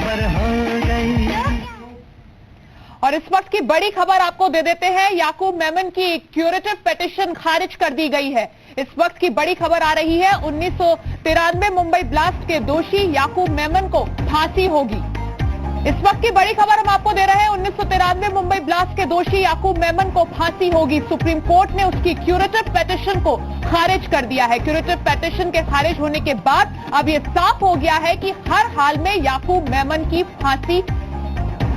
खबर हो गई। और इस वक्त की बड़ी खबर आपको दे देते हैं, याकूब मेमन की क्यूरेटिव पिटीशन खारिज कर दी गई है। इस वक्त की बड़ी खबर आ रही है, 1993 मुंबई ब्लास्ट के दोषी याकूब मेमन को फांसी होगी। इस वक्त की बड़ी खबर हम आपको दे रहे हैं, 1993 मुंबई ब्लास्ट के दोषी याकूब मेमन को फांसी होगी। सुप्रीम कोर्ट ने उसकी क्यूरेटिव पिटीशन को खारिज कर दिया है। क्यूरेटिव पिटीशन के खारिज होने के बाद अब यह साफ हो गया है कि हर हाल में याकूब मेमन की फांसी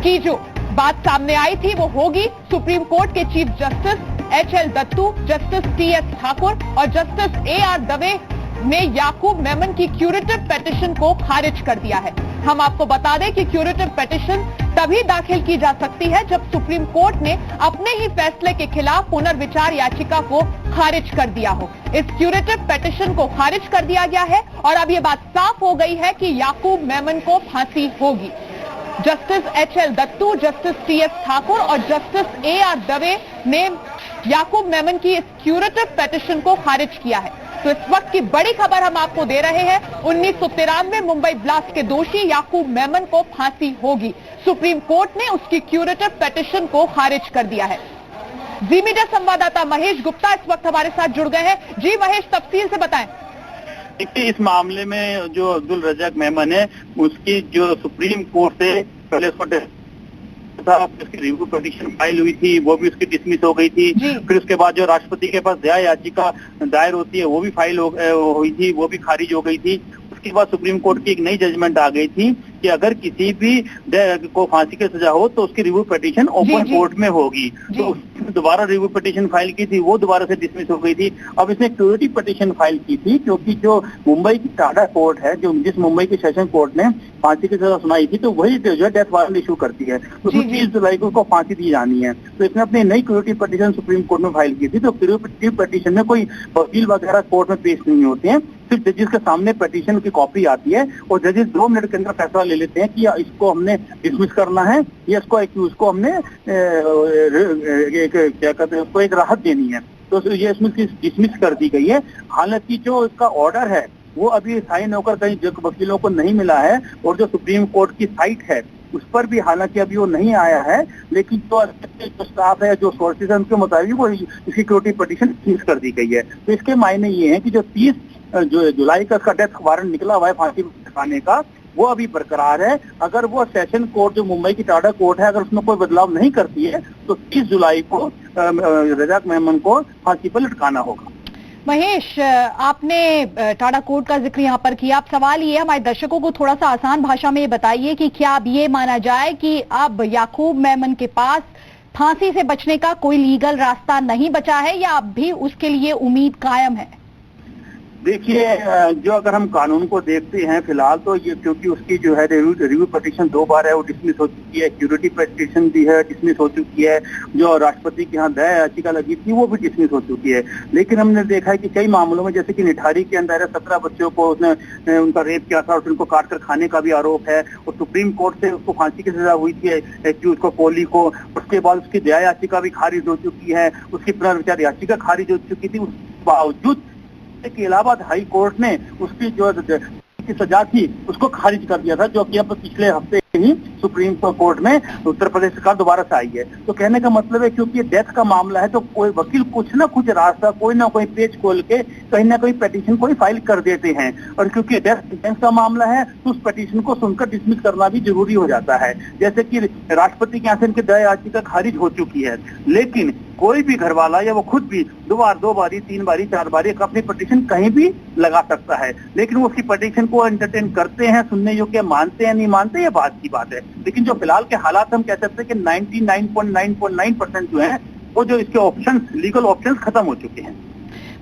की जो बात सामने आई थी वो होगी। सुप्रीम कोर्ट के chief justice HL. Dattu, justice T.S.. Thakur और जस्टिस ए.आर. दवे ने याकूब मेमन की क्यूरेटिव पिटीशन को खारिज कर दिया है। हम आपको बता दें कि क्यूरेटिव पिटीशन तभी दाखिल की जा सकती है जब सुप्रीम कोर्ट ने अपने ही फैसले के खिलाफ पुनर्विचार याचिका को खारिज कर दिया हो। इस क्यूरेटिव पिटीशन को खारिज कर दिया गया है और अब यह बात साफ हो गई है कि याकूब मेमन को फांसी होगी। Justice HL. Dattu, justice T.S.. Thakur और जस्टिस ए.आर. दवे ने याकूब मेमन की इस क्यूरेटिव पिटीशन को खारिज किया है। तो इस वक्त की बड़ी खबर हम आपको दे रहे हैं, 1993 मुंबई ब्लास्ट के दोषी याकूब मेमन को फांसी होगी। सुप्रीम कोर्ट ने उसकी क्यूरेटिव पिटीशन को खारिज कर दिया है। जी मीडिया संवाददाता महेश गुप्ता इस वक्त हमारे साथ जुड़ गए हैं। जी महेश, तफसील से बताएं। देखिए, इस मामले में जो अब्दुल रज़ाक मेमन है, उसकी जो सुप्रीम कोर्ट से पहले उसकी रिव्यू पिटीशन फाइल हुई थी, वो भी उसकी डिसमिस हो गई थी। फिर उसके बाद जो राष्ट्रपति के पास दया याचिका दायर होती है वो भी फाइल हुई थी, वो भी खारिज हो गई थी। उसके बाद सुप्रीम कोर्ट की एक नई जजमेंट आ गई थी कि अगर किसी भी को फांसी की सजा हो तो उसकी रिव्यू पिटीशन ओपन कोर्ट में होगी। तो उसने दोबारा रिव्यू पिटीशन फाइल की थी, वो दोबारा से डिसमिस हो गई थी। अब इसने क्यूरेटिव पिटीशन फाइल की थी क्योंकि जो मुंबई की टाडा कोर्ट है, जो जिस मुंबई की सेशन कोर्ट ने फांसी की सजा सुनाई थी, तो वही जो है डेथ वारंट इशू करती है। उसमें 30 जुलाई को उसको फांसी दी जानी है। तो इसने अपनी नई क्यूरेटिव पिटीशन सुप्रीम कोर्ट में फाइल की थी। तो क्यूरेटिव पिटीशन में कोई वकील वगैरह कोर्ट में पेश नहीं होते हैं, सिर्फ जजेस के सामने पिटीशन की कॉपी आती है और जजेस 2 मिनट के अंदर फैसला ले लेते हैं कि इसको हमने डिसमिस करना है या इसको एक्यूज को हमने क्या कहते हैं, उसको एक राहत देनी है। तो ये इसमें डिसमिस कर दी गई है। हालांकि जो इसका ऑर्डर है वो अभी साइन होकर कहीं वकीलों को नहीं मिला है और जो सुप्रीम कोर्ट की साइट है उस पर भी हालांकि अभी वो नहीं आया है, लेकिन जो स्टाफ है, जो सोर्सेज है, उनके मुताबिक वो इसकी सिक्योरिटी पिटीशन डिसमिस कर दी गई है। तो इसके मायने ये है कि जो 30 जुलाई का इसका डेथ वारंट निकला हुआ है फांसी लगाने का, वो अभी बरकरार है। अगर वो सेशन कोर्ट जो मुंबई की टाडा कोर्ट है, अगर उसमें कोई बदलाव नहीं करती है तो 30 जुलाई को रज़ाक मेमन को फांसी पर लटकाना होगा। महेश, आपने टाडा कोर्ट का जिक्र यहाँ पर किया। अब सवाल ये, हमारे दर्शकों को थोड़ा सा आसान भाषा में ये बताइए कि क्या अब ये माना जाए कि अब याकूब मेमन के पास फांसी से बचने का कोई लीगल रास्ता नहीं बचा है या अब भी उसके लिए उम्मीद कायम है? देखिए, जो अगर हम कानून को देखते हैं फिलहाल तो ये, क्योंकि उसकी जो है रिव्यू पिटीशन 2 बार है वो डिसमिस हो चुकी है, क्यूरेटिव पिटीशन भी है डिसमिस हो चुकी है, जो राष्ट्रपति के यहाँ दया याचिका लगी थी वो भी डिसमिस हो चुकी है। लेकिन हमने देखा है कि कई मामलों में, जैसे कि निठारी के अंदर 17 बच्चों को उसने उनका रेप किया था और उनको काट कर खाने का भी आरोप है और सुप्रीम कोर्ट से उसको फांसी की सजा हुई थी एक्यूज को, कोहली को। उसके बाद उसकी दया याचिका भी खारिज हो चुकी है, उसकी पुनर्विचार याचिका खारिज हो चुकी थी। उसके बावजूद के इलाहाबाद हाई कोर्ट ने उसकी जो की सजा थी उसको खारिज कर दिया था, जो कि अब पिछले हफ्ते ही सुप्रीम कोर्ट में उत्तर प्रदेश सरकार दोबारा से आई है। तो कहने का मतलब है क्योंकि डेथ का मामला है तो कोई वकील कुछ ना कुछ रास्ता, कोई ना कोई पेज खोल के कहीं ना कोई पिटीशन कोई फाइल कर देते हैं, और क्योंकि डेथ का मामला है तो उस पिटीशन को सुनकर डिसमिस करना भी जरूरी हो जाता है। जैसे कि राष्ट्रपति के यहाँ से इनकी दया याचिका खारिज हो चुकी है, लेकिन कोई भी घर वाला या वो खुद भी 2 बारी 3 बारी 4 बारी अपनी पिटीशन कहीं भी लगा सकता है, लेकिन वो उसकी पिटीशन को एंटरटेन करते हैं, सुनने योग्य मानते हैं नहीं मानते, ये बात की बात है। लेकिन जो फिलहाल के हालात हम कह सकते हैं कि 99.9% जो है वो जो इसके ऑप्शंस, लीगल ऑप्शंस खत्म हो चुके हैं।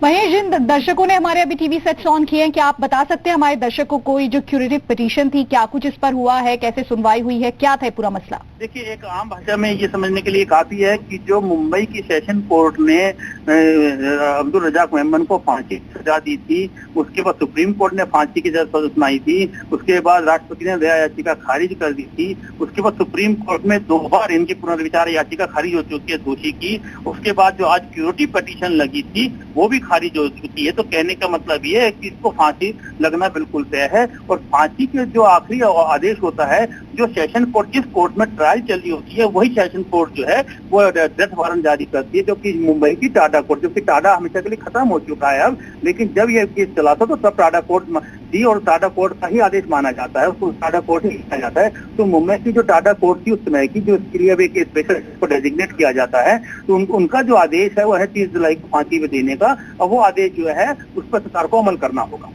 महेश, जिन दर्शकों ने हमारे अभी टीवी सेट्स ऑन किए हैं, क्या आप बता सकते हैं हमारे दर्शकों को ये जो क्यूरेटिव पिटीशन थी, क्या कुछ इस पर हुआ है, कैसे सुनवाई हुई है, क्या था पूरा मसला? देखिए, एक आम भाषा में ये समझने के लिए काफी है कि जो मुंबई की सेशन कोर्ट ने अब्दुल रज़ाक मेमन को फांसी की सजा दी थी, उसके बाद सुप्रीम कोर्ट ने फांसी की सजा सुनाई थी, उसके बाद राष्ट्रपति ने दया याचिका खारिज कर दी थी, उसके बाद सुप्रीम कोर्ट में 2 बार इनकी पुनर्विचार याचिका खारिज हो चुकी है दोषी की, उसके बाद जो आज क्यूरेटिव पिटीशन लगी थी वो भी खारिज हो चुकी है। तो कहने का मतलब ये है कि इसको फांसी लगना बिल्कुल तय है। और फांसी के जो आखिरी आदेश होता है, जो सेशन कोर्ट, जिस कोर्ट में ट्रायल चली होती है, वही सेशन कोर्ट जो है वो डेथ वारंट जारी करती है, जो कि मुंबई की टाडा कोर्ट, जो कि टाडा हमेशा के लिए खत्म हो चुका है अब। लेकिन जब ये केस चला था तो तब टाडा कोर्ट दी और टाडा कोर्ट का ही आदेश माना जाता है, उसको टाडा कोर्ट ही माना जाता है। तो मुंबई की जो टाडा कोर्ट थी उस समय की, जो इसके लिए अब एक स्पेशल को डेजिग्नेट किया जाता है, तो उनका जो आदेश है वो है 30 जुलाई को फांसी में देने का। और वो आदेश जो है उस पर सरकार को अमल करना होगा।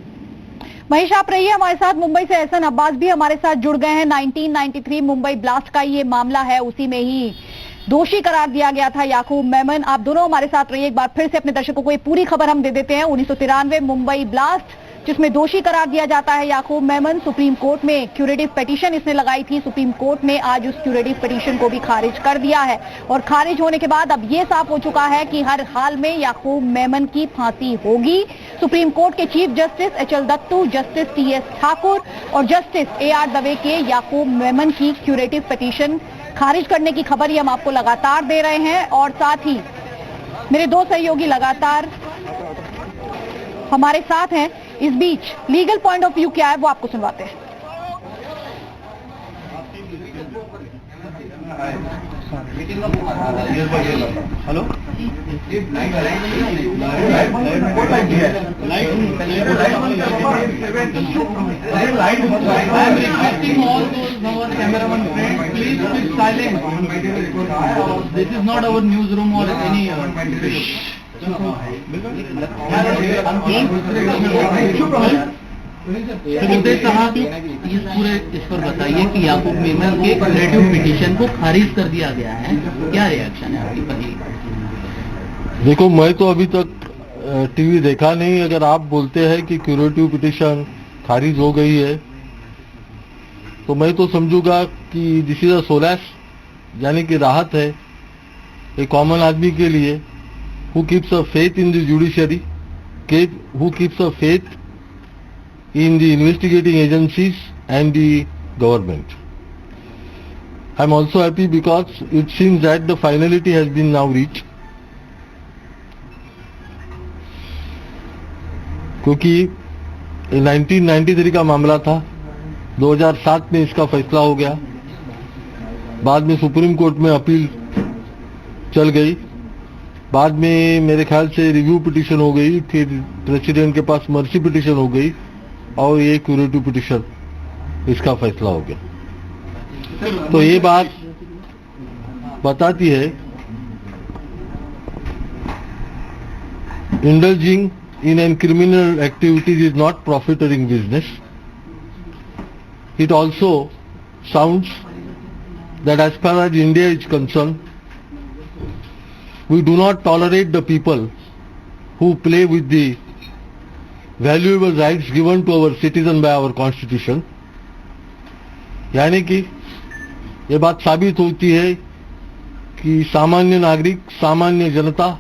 महेश, आप रहिए हमारे साथ। मुंबई से एहसन अब्बास भी हमारे साथ जुड़ गए हैं। 1993 मुंबई ब्लास्ट का ये मामला है, उसी में ही दोषी करार दिया गया था याकूब मेमन। आप दोनों हमारे साथ रहिए। एक बार फिर से अपने दर्शकों को ये पूरी खबर हम दे देते हैं। 1993 मुंबई ब्लास्ट, जिसमें दोषी करार दिया जाता है याकूब मेमन। सुप्रीम कोर्ट में क्यूरेटिव पिटीशन इसने लगाई थी। सुप्रीम कोर्ट ने आज उस क्यूरेटिव पिटीशन को भी खारिज कर दिया है और खारिज होने के बाद अब ये साफ हो चुका है कि हर हाल में याकूब मेमन की फांसी होगी। सुप्रीम कोर्ट के chief justice HL Dattu, justice TS Thakur और जस्टिस एआर दवे के याकूब मेमन की क्यूरेटिव पिटीशन खारिज करने की खबर ही हम आपको लगातार दे रहे हैं। और साथ ही मेरे दो सहयोगी लगातार हमारे साथ हैं। इस बीच लीगल पॉइंट ऑफ व्यू क्या है वो आपको सुनवाते हैं। Hello, this is not our newsroom or any साहब, इस पूरे इस पर बताइए कि याकूब मेमन के क्यूरेटिव पिटीशन को खारिज कर दिया गया है, क्या रिएक्शन है आपकी? पहले देखो, मैं तो अभी तक टीवी देखा नहीं। अगर आप बोलते हैं कि क्यूरेटिव पिटीशन खारिज हो गई है तो मैं तो समझूंगा कि दिस इज अ सोलैस, यानी कि राहत है एक कॉमन आदमी के लिए, who keeps a faith in the judiciary, who keeps a faith in the investigating agencies and the government. I'm also happy because it seems that the finality has been now reached. क्योंकि 1993 का मामला था, 2007 में इसका फैसला हो गया, बाद में सुप्रीम कोर्ट में अपील चल गई, बाद में मेरे ख्याल से रिव्यू पिटीशन हो गई, फिर प्रेसिडेंट के पास मर्सी पिटीशन हो गई और ये क्यूरेटिव पिटीशन इसका फैसला हो गया। तो ये बात बताती है indulging in an criminal activities is not profiteering business. It also sounds that as far as India is concerned, we do not tolerate the people who play with the valuable rights given to our citizen by our constitution. यानी कि ये बात साबित होती है कि सामान्य नागरिक, सामान्य जनता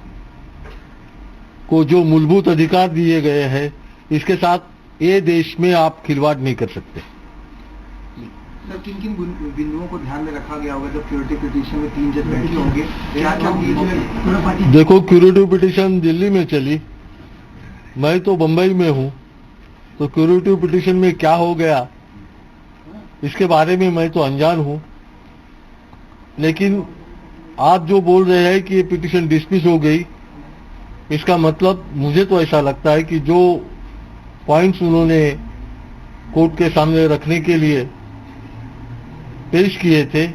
को जो मूलभूत अधिकार दिए गए हैं, इसके साथ ये देश में आप खिलवाड़ नहीं कर सकते। सर, किन किन बिंदुओं को ध्यान में रखा गया होगा जब क्यूरेटिव पिटीशन में 3 जज बैठे होंगे? क्या देखो, क्यूरेटिव पिटीशन दिल्ली में चली, मैं तो बंबई में हूँ, तो क्यूरेटिव पिटीशन में क्या हो गया इसके बारे में मैं तो अनजान हूँ। लेकिन आप जो बोल रहे हैं कि ये पिटीशन डिसमिस हो गई, इसका मतलब मुझे तो ऐसा लगता है कि जो पॉइंट्स उन्होंने कोर्ट के सामने रखने के लिए पेश किए थे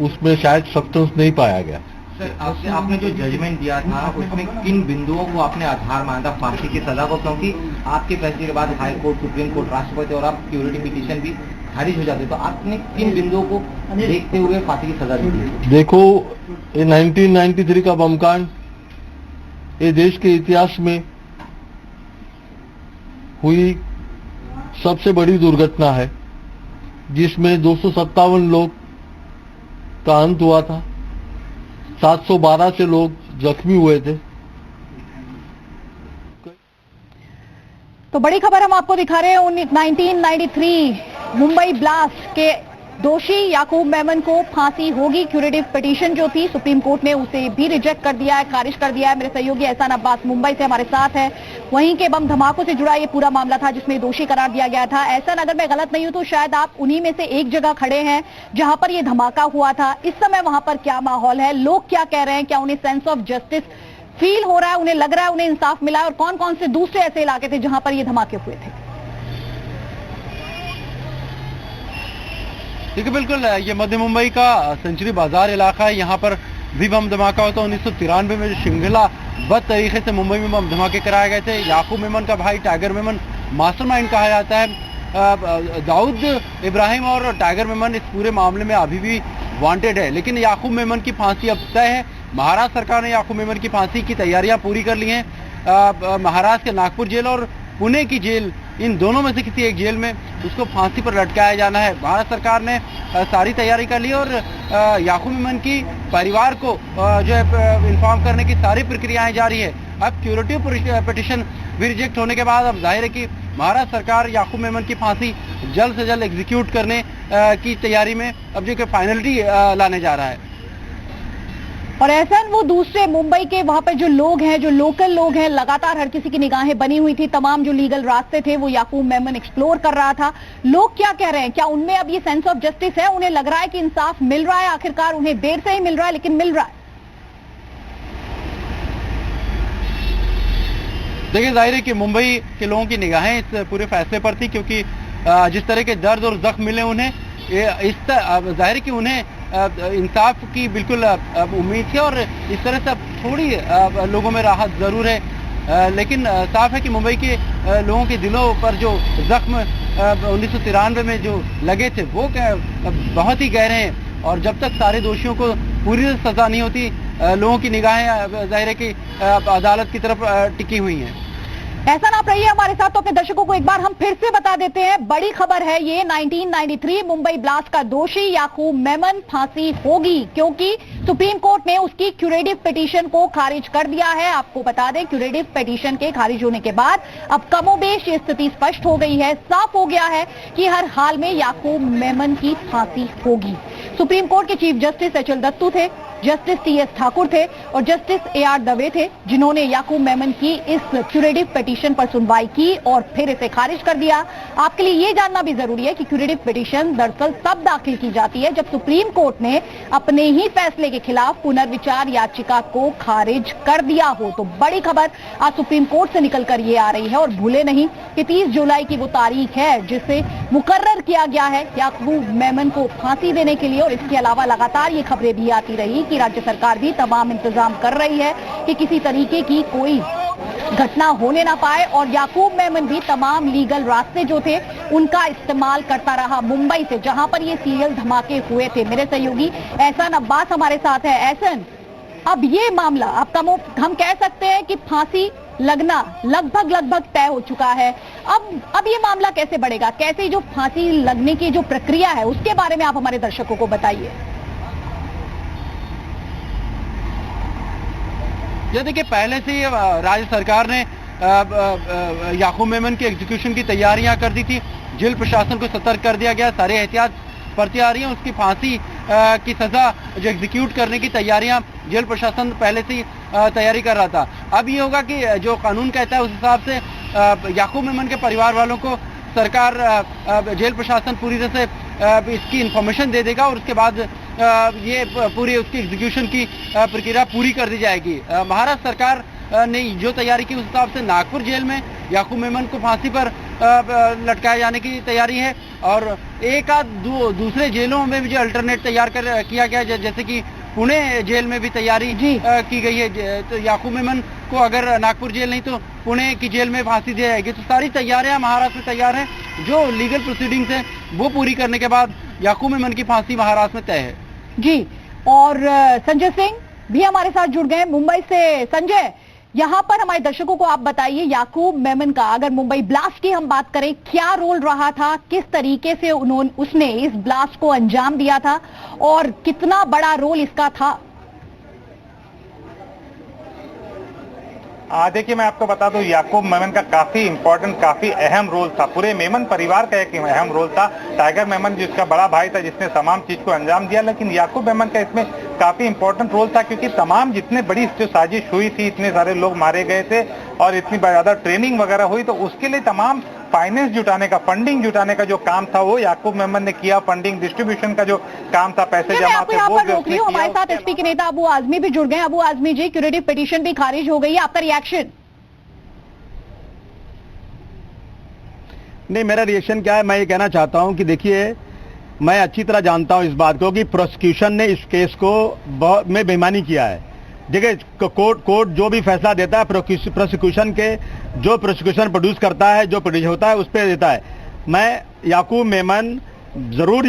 उसमें शायद सब्सटेंस नहीं पाया गया। सर, आपने जो जजमेंट दिया था उसमें किन बिंदुओं को आपने आधार माना था फांसी की सजा को? क्योंकि आपके फैसले के बाद हाई कोर्ट, सुप्रीम कोर्ट, राष्ट्रपति और आप क्यूरेटिव पिटीशन भी खारिज हो जाते, तो आपने किन बिंदुओं को देखते हुए फांसी की सजा दी? देखो, ये 1993 का बमकांड ये देश के इतिहास में हुई सबसे बड़ी दुर्घटना है, जिसमें 257 लोग का अंत हुआ था, 712 से लोग जख्मी हुए थे। तो बड़ी खबर हम आपको दिखा रहे हैं। 1993 मुंबई ब्लास्ट के दोषी याकूब मेमन को फांसी होगी। क्यूरेटिव पिटीशन जो थी सुप्रीम कोर्ट ने उसे भी रिजेक्ट कर दिया है, खारिज कर दिया है। मेरे सहयोगी एहसान अब्बास मुंबई से हमारे साथ है। वहीं के बम धमाकों से जुड़ा ये पूरा मामला था जिसमें दोषी करार दिया गया था। एहसान, अगर मैं गलत नहीं हूं तो शायद आप उन्हीं में से एक जगह खड़े हैं जहां पर ये धमाका हुआ था। इस समय वहां पर क्या माहौल है, लोग क्या कह रहे हैं, क्या उन्हें सेंस ऑफ जस्टिस फील हो रहा है, उन्हें लग रहा है उन्हें इंसाफ मिला है, और कौन कौन से दूसरे ऐसे इलाके थे जहां पर ये धमाके हुए थे? देखिए, बिल्कुल ये मध्य मुंबई का सेंचुरी बाजार इलाका है। यहाँ पर भी बम धमाका होता है। 1993 में जो श्रृंखलाबद्ध तरीके से मुंबई में बम धमाके कराए गए थे। याकूब मेमन का भाई टाइगर मेमन मास्टरमाइंड कहा जाता है। दाऊद इब्राहिम और टाइगर मेमन इस पूरे मामले में अभी भी वांटेड है, लेकिन याकूब मेमन की फांसी अब तय है। महाराष्ट्र सरकार ने याकूब मेमन की फांसी की तैयारियां पूरी कर ली हैं। महाराष्ट्र के नागपुर जेल और पुणे की जेल, इन दोनों में से किसी एक जेल में उसको फांसी पर लटकाया जाना है। महाराष्ट्र सरकार ने सारी तैयारी कर ली और याकूब मेमन की परिवार को जो है इन्फॉर्म करने की सारी प्रक्रियाएं जारी है। अब क्यूरेटिव पिटीशन भी रिजेक्ट होने के बाद अब जाहिर है कि महाराष्ट्र सरकार याकूब मेमन की फांसी जल्द से जल्द एग्जीक्यूट करने की तैयारी में अब जो कि फाइनलिटी लाने जा रहा है। और ऐसा वो दूसरे मुंबई के वहां पर जो लोग हैं, जो लोकल लोग हैं, लगातार हर किसी की निगाहें बनी हुई थी। तमाम जो लीगल रास्ते थे वो याकूब मेमन एक्सप्लोर कर रहा था। लोग क्या कह रहे हैं, क्या उनमें अब ये सेंस ऑफ जस्टिस है? उन्हें लग रहा है कि इंसाफ मिल रहा है, आखिरकार उन्हें देर से ही मिल रहा है लेकिन मिल रहा है? देखिए, जाहिर है कि मुंबई के लोगों की निगाहें इस पूरे फैसले पर थी, क्योंकि जिस तरह के दर्द और जख्म मिले उन्हें, जाहिर है कि उन्हें इंसाफ की बिल्कुल उम्मीद थी और इस तरह से थोड़ी लोगों में राहत जरूर है। लेकिन साफ है कि मुंबई के लोगों के दिलों पर जो जख्म 1993 में जो लगे थे वो बहुत ही गहरे हैं, और जब तक सारे दोषियों को पूरी सजा नहीं होती, लोगों की निगाहें जाहिर है कि अदालत की तरफ टिकी हुई हैं। ऐसा ना रहिए हमारे साथ, तो अपने दर्शकों को एक बार हम फिर से बता देते हैं। बड़ी खबर है ये, 1993 मुंबई ब्लास्ट का दोषी याकूब मेमन फांसी होगी, क्योंकि सुप्रीम कोर्ट ने उसकी क्यूरेटिव पिटीशन को खारिज कर दिया है। आपको बता दें, क्यूरेटिव पिटीशन के खारिज होने के बाद अब कमोबेश ये स्थिति स्पष्ट हो गई है। साफ हो गया है कि हर हाल में याकूब मेमन की फांसी होगी। सुप्रीम कोर्ट के चीफ जस्टिस एचएल दत्तू थे, जस्टिस टीएस ठाकुर थे और जस्टिस एआर दवे थे, जिन्होंने याकूब मेमन की इस क्यूरेटिव पिटीशन पर सुनवाई की और फिर इसे खारिज कर दिया। आपके लिए यह जानना भी जरूरी है कि क्यूरेटिव पिटीशन दरअसल तब दाखिल की जाती है जब सुप्रीम कोर्ट ने अपने ही फैसले के खिलाफ पुनर्विचार याचिका को खारिज कर दिया हो। तो बड़ी खबर आज सुप्रीम कोर्ट से निकलकर ये आ रही है। और भूले नहीं कि 30 जुलाई की वो तारीख है जिसे मुकर्रर किया गया है याकूब मेमन को फांसी देने के लिए। और इसके अलावा लगातार ये खबरें भी आती रही कि राज्य सरकार भी तमाम इंतजाम कर रही है कि किसी तरीके की कोई घटना होने ना पाए, और याकूब मेमन भी तमाम लीगल रास्ते जो थे उनका इस्तेमाल करता रहा मुंबई से, जहां पर ये सीरियल धमाके हुए थे। मेरे सहयोगी एहसान अब्बास हमारे साथ है। एहसान, अब ये मामला हम कह सकते हैं कि फांसी लगना लगभग तय हो चुका है। अब ये मामला कैसे बढ़ेगा, कैसे जो फांसी लगने की जो प्रक्रिया है उसके बारे में आप हमारे दर्शकों को बताइए। ये देखिए, पहले से राज्य सरकार ने याकूब मेमन के एग्जीक्यूशन की तैयारियां कर दी थी। जेल प्रशासन को सतर्क कर दिया गया, सारे एहतियात बरती आ रही हैं। उसकी फांसी की सजा जो एग्जीक्यूट करने की तैयारियां जेल प्रशासन पहले से ही तैयारी कर रहा था। अब ये होगा कि जो कानून कहता है उस हिसाब से याकूब मेमन के परिवार वालों को सरकार, जेल प्रशासन पूरी तरह से इसकी इंफॉर्मेशन दे देगा और उसके बाद ये पूरी उसकी एग्जीक्यूशन की प्रक्रिया पूरी कर दी जाएगी। महाराष्ट्र सरकार ने जो तैयारी की उस हिसाब से नागपुर जेल में याकूब मेमन को फांसी पर लटकाए जाने की तैयारी है, और एक आध दूसरे जेलों में भी जो अल्टरनेट तैयार किया गया, जैसे कि पुणे जेल में भी तैयारी की गई है। तो याकूब मेमन को अगर नागपुर जेल नहीं तो पुणे की जेल में फांसी दी जाएगी। तो सारी तैयारियां महाराष्ट्र में तैयार हैं। जो लीगल प्रोसीडिंग्स हैं वो पूरी करने के बाद याकूब मेमन की फांसी महाराष्ट्र में तय है। जी, और संजय सिंह भी हमारे साथ जुड़ गए मुंबई से। संजय, यहां पर हमारे दर्शकों को आप बताइए, याकूब मेमन का अगर मुंबई ब्लास्ट की हम बात करें, क्या रोल रहा था, किस तरीके से उसने इस ब्लास्ट को अंजाम दिया था और कितना बड़ा रोल इसका था? देखिए मैं आपको बता दूं, याकूब मेमन का काफी इंपॉर्टेंट, काफी अहम रोल था, पूरे मेमन परिवार का एक अहम रोल था। टाइगर मेमन जिसका बड़ा भाई था, जिसने तमाम चीज को अंजाम दिया, लेकिन याकूब मेमन का इसमें काफी इंपॉर्टेंट रोल था, क्योंकि तमाम जितने बड़ी जो साजिश हुई थी, इतने सारे लोग मारे गए थे और इतनी ज्यादा ट्रेनिंग वगैरह हुई, तो उसके लिए तमाम फाइनेंस जुटाने का, फंडिंग जुटाने का जो काम था वो याकूब मेमन ने किया। फंडिंग डिस्ट्रीब्यूशन का जो काम था, पैसे जमा थे, वो भी उसने किया। हमारे साथ एसपी के नेता अबू आजमी भी जुड़ गए। अबू आजमी जी, क्यूरेटिव पिटीशन भी खारिज हो गई है, आपका रिएक्शन? नहीं, मेरा रिएक्शन क्या है, मैं ये कहना चाहता हूं कि देखिए, मैं अच्छी तरह जानता हूं इस बात को कि प्रोसिक्यूशन ने इस केस को बहुत में बेईमानी किया है। देखिए, कोर्ट जो भी फैसला देता है, प्रोसिक्यूशन के जो प्रोसिक्यूशन प्रोड्यूस करता है, जो प्रोड्यूस होता है, उस पर देता है। मैं याकूब मेमन जरूर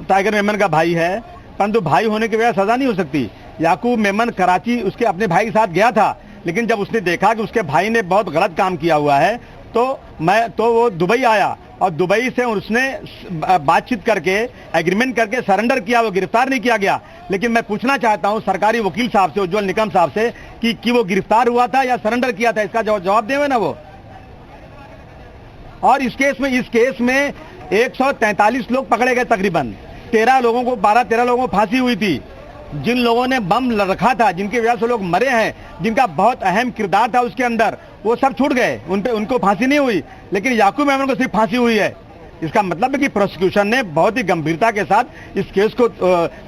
टाइगर मेमन का भाई है, परंतु भाई होने की वजह सजा नहीं हो सकती। याकूब मेमन कराची उसके अपने भाई के साथ गया था, लेकिन जब उसने देखा कि उसके भाई ने बहुत गलत काम किया हुआ है, तो वो दुबई आया और दुबई से उसने बातचीत करके, एग्रीमेंट करके सरेंडर किया। वो गिरफ्तार नहीं किया गया। लेकिन मैं पूछना चाहता हूं सरकारी वकील साहब से, उज्जवल निकम साहब से, कि वो गिरफ्तार हुआ था या सरेंडर किया था, इसका जवाब देवे ना वो। और इस केस में 143 लोग पकड़े गए, तकरीबन 12 लोगों को फांसी हुई थी। जिन लोगों ने बम रखा था, जिनकी वजह से लोग मरे हैं, जिनका बहुत अहम किरदार था उसके अंदर, वो सब छूट गए, उनको फांसी नहीं हुई, लेकिन याकूब मेमन को सिर्फ फांसी हुई है। इसका मतलब है कि प्रोसिक्यूशन ने बहुत ही गंभीरता के साथ इस केस को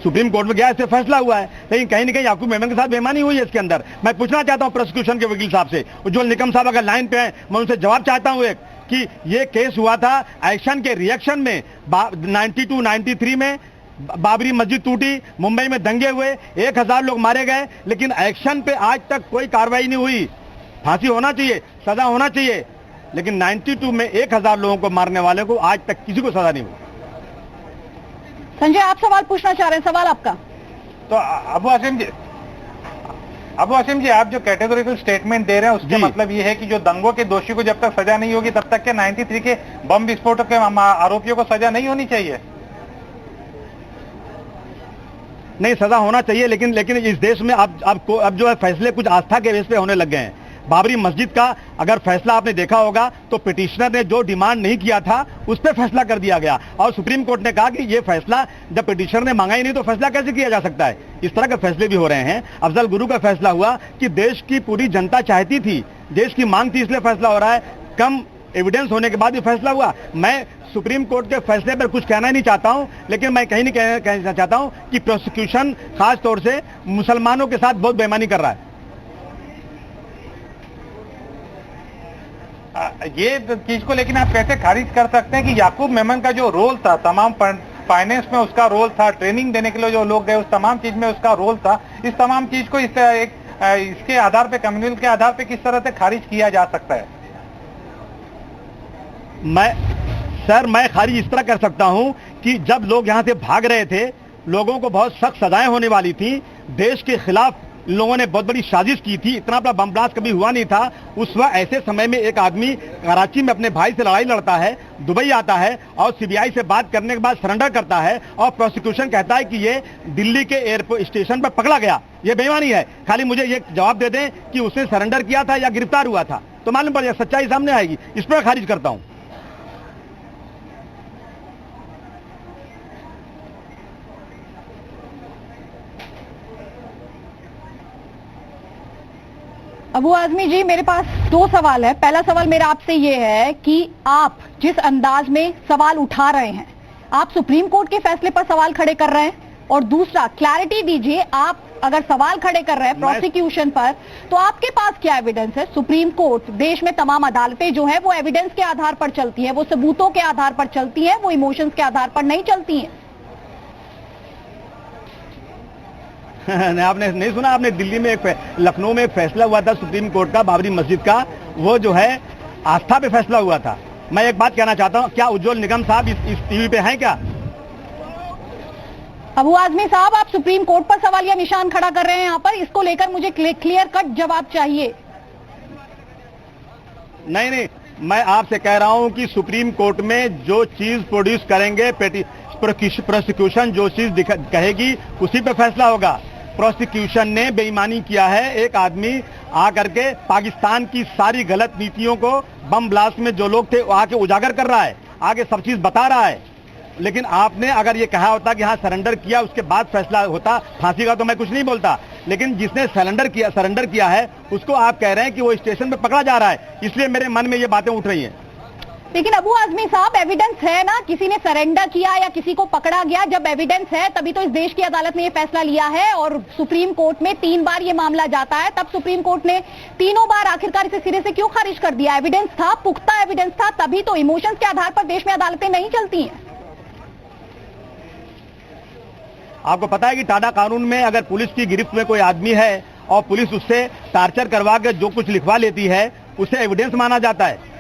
सुप्रीम कोर्ट में गया, इससे फैसला हुआ है, लेकिन कहीं न कहीं याकूब मेमन के साथ बेईमानी हुई है इसके अंदर। मैं पूछना चाहता हूं प्रोसिक्यूशन के वकील साहब से, उज्जवल निकम साहब अगर लाइन पे हैं, मैं उनसे जवाब चाहता हूं एक, कि ये केस हुआ था एक्शन के रिएक्शन में। 92-93 में बाबरी मस्जिद टूटी, मुंबई में दंगे हुए, 1000 लोग मारे गए, लेकिन एक्शन पे आज तक कोई कार्रवाई नहीं हुई। फांसी होना चाहिए, सजा होना चाहिए, लेकिन 92 में 1000 लोगों को मारने वाले को आज तक किसी को सजा नहीं हुई। संजय, आप सवाल पूछना चाह रहे हैं, सवाल आपका। तो अबू आसिम जी, आप जो कैटेगोरिकल स्टेटमेंट दे रहे हैं, उसका मतलब ये है कि जो दंगों के दोषी को जब तक सजा नहीं होगी, तब तक के 93 के बम विस्फोटों के आरोपियों को सजा नहीं होनी चाहिए? नहीं, सजा होना चाहिए, लेकिन इस देश में अब जो है फैसले कुछ आस्था के बेस पे होने लग गए हैं। बाबरी मस्जिद का अगर फैसला आपने देखा होगा, तो पिटिशनर ने जो डिमांड नहीं किया था, उस पर फैसला कर दिया गया, और सुप्रीम कोर्ट ने कहा कि ये फैसला जब पिटिशनर ने मांगा ही नहीं, तो फैसला कैसे किया जा सकता है। इस तरह के फैसले भी हो रहे हैं। अफजल गुरु का फैसला हुआ कि देश की पूरी जनता चाहती थी, देश की मांग थी, इसलिए फैसला हो रहा है। कम एविडेंस होने के बाद भी फैसला हुआ। मैं सुप्रीम कोर्ट के फैसले पर कुछ कहना नहीं चाहता हूं, लेकिन मैं कहीं नहीं कहना चाहता हूं कि प्रोसिक्यूशन खास तौर से मुसलमानों के साथ बहुत बेईमानी कर रहा है। ये चीज को लेकिन आप कैसे खारिज कर सकते हैं कि याकूब मेमन का जो रोल था, तमाम फाइनेंस में उसका रोल था, ट्रेनिंग देने के लिए जो लोग गए, उस तमाम चीज में उसका रोल था, इस तमाम चीज को इसके आधार पे, कम्युनल के आधार पे किस तरह से खारिज किया जा सकता है? मैं खारिज इस तरह कर सकता हूं कि जब लोग यहां से भाग रहे थे, लोगों को बहुत सख्त सजाएं होने वाली थी, देश के खिलाफ लोगों ने बहुत बड़ी साजिश की थी, इतना बड़ा बम ब्लास्ट कभी हुआ नहीं था। उस वक्त ऐसे समय में एक आदमी कराची में अपने भाई से लड़ाई लड़ता है, दुबई आता है और सीबीआई से बात करने के बाद सरेंडर करता है, और प्रोसिक्यूशन कहता है कि ये दिल्ली के एयरपोर्ट स्टेशन पर पकड़ा गया। ये बेईमानी है। खाली मुझे ये जवाब दे दें कि उसने सरेंडर किया था या गिरफ्तार हुआ था, तो मालूम पड़ जाए, सच्चाई सामने आएगी। इस पर खारिज करता हूं। अबू आजमी जी, मेरे पास 2 सवाल है। पहला सवाल मेरा आपसे ये है कि आप जिस अंदाज में सवाल उठा रहे हैं, आप सुप्रीम कोर्ट के फैसले पर सवाल खड़े कर रहे हैं, और दूसरा क्लैरिटी दीजिए, आप अगर सवाल खड़े कर रहे हैं प्रोसिक्यूशन पर, तो आपके पास क्या एविडेंस है? सुप्रीम कोर्ट, देश में तमाम अदालतें जो है वो एविडेंस के आधार पर चलती है, वो सबूतों के आधार पर चलती है, वो इमोशंस के आधार पर नहीं चलती है। आपने नहीं सुना? आपने दिल्ली में लखनऊ में एक फैसला हुआ था सुप्रीम कोर्ट का, बाबरी मस्जिद का, वो जो है आस्था पे फैसला हुआ था। मैं एक बात कहना चाहता हूं, क्या उज्जवल निगम साहब इस टीवी पे हैं क्या? अबू आजमी साहब, आप सुप्रीम कोर्ट पर सवाल या निशान खड़ा कर रहे हैं यहाँ पर, इसको लेकर मुझे क्लियर कट जवाब चाहिए। नहीं, मैं आपसे कह रहा हूं कि सुप्रीम कोर्ट में जो चीज प्रोड्यूस करेंगे, प्रोसिक्यूशन जो चीज कहेगी, उसी पे फैसला होगा। प्रोसिक्यूशन ने बेईमानी किया है, एक आदमी आकर के पाकिस्तान की सारी गलत नीतियों को बम ब्लास्ट में जो लोग थे आके उजागर कर रहा है, आगे सब चीज बता रहा है। लेकिन आपने अगर ये कहा होता कि हाँ सरेंडर किया उसके बाद फैसला होता फांसी का, तो मैं कुछ नहीं बोलता। लेकिन जिसने सरेंडर किया है उसको आप कह रहे हैं कि वो स्टेशन पे पकड़ा जा रहा है, इसलिए मेरे मन में ये बातें उठ रही हैं। लेकिन अबू आजमी साहब, एविडेंस है ना, किसी ने सरेंडर किया या किसी को पकड़ा गया, जब एविडेंस है तभी तो इस देश की अदालत ने ये फैसला लिया है। और सुप्रीम कोर्ट में 3 बार ये मामला जाता है, तब सुप्रीम कोर्ट ने तीनों बार आखिरकार इसे सिरे से क्यों खारिज कर दिया? एविडेंस था, पुख्ता एविडेंस था, तभी तो। इमोशंस के आधार पर देश में अदालतें नहीं चलती हैं। आपको पता है कि टाडा कानून में अगर पुलिस की गिरफ्त में कोई आदमी है और पुलिस उससे टार्चर करवा के जो कुछ लिखवा लेती है उसे एविडेंस माना जाता है।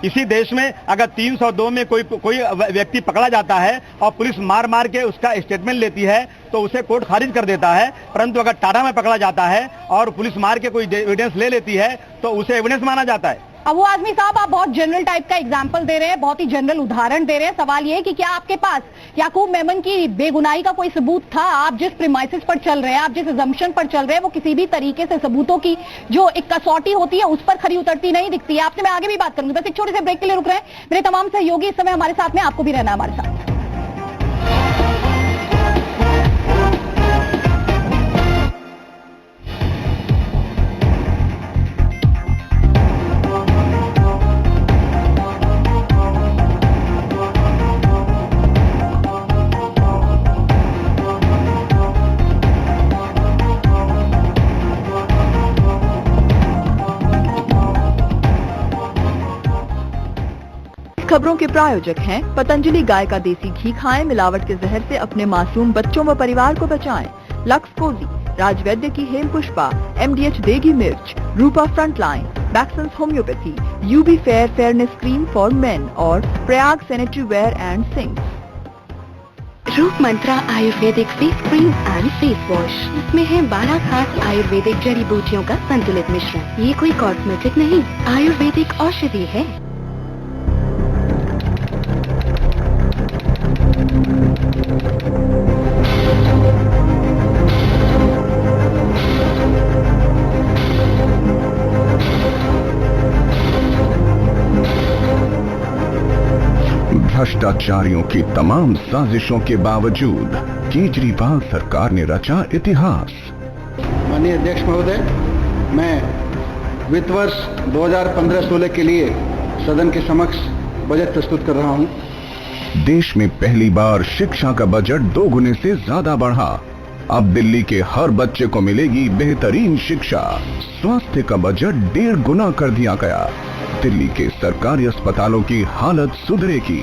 इसी देश में अगर 302 में कोई व्यक्ति पकड़ा जाता है और पुलिस मार के उसका स्टेटमेंट लेती है तो उसे कोर्ट खारिज कर देता है, परंतु अगर टाडा में पकड़ा जाता है और पुलिस मार के कोई एविडेंस ले लेती है तो उसे एविडेंस माना जाता है। अबू आजमी साहब, आप बहुत जनरल टाइप का एग्जाम्पल दे रहे हैं, बहुत ही जनरल उदाहरण दे रहे हैं। सवाल ये है कि क्या आपके पास याकूब मेमन की बेगुनाही का कोई सबूत था? आप जिस प्रीमाइसेस पर चल रहे हैं, आप जिस अजम्पशन पर चल रहे हैं, वो किसी भी तरीके से सबूतों की जो एक कसौटी होती है उस पर खरी उतरती नहीं दिखती है। आपसे मैं आगे भी बात करूंगी, बस एक छोटे से ब्रेक के लिए रुक रहे हैं। मेरे तमाम सहयोगी इस समय हमारे साथ में, आपको भी रहना है हमारे साथ। खबरों के प्रायोजक हैं पतंजलि गाय का देसी घी खाएं, मिलावट के जहर से अपने मासूम बच्चों व परिवार को बचाएं। लक्स कोजी, राजवैद्य की हेम Pushpa, MDH Degi Mirch, Rupa frontline, Baksons homeopathy, UB fair fairness cream for men और Prayag sanitary ware and sinks. Roop Mantra ayurvedic face cream and face wash, इसमें है 12 खास आयुर्वेदिक जड़ी बूटियों का संतुलित मिश्रण। ये कोई कॉस्मेटिक नहीं, आयुर्वेदिक औषधि है। भ्रष्टाचारियों की तमाम साजिशों के बावजूद केजरीवाल सरकार ने रचा इतिहास। माननीय अध्यक्ष महोदय, मैं वित्त वर्ष 2015-16 के लिए सदन के समक्ष बजट प्रस्तुत कर रहा हूं। देश में पहली बार शिक्षा का बजट 2 गुने से ज्यादा बढ़ा। अब दिल्ली के हर बच्चे को मिलेगी बेहतरीन शिक्षा। स्वास्थ्य का बजट 1.5 गुना कर दिया गया। दिल्ली के सरकारी अस्पतालों की हालत सुधरेगी।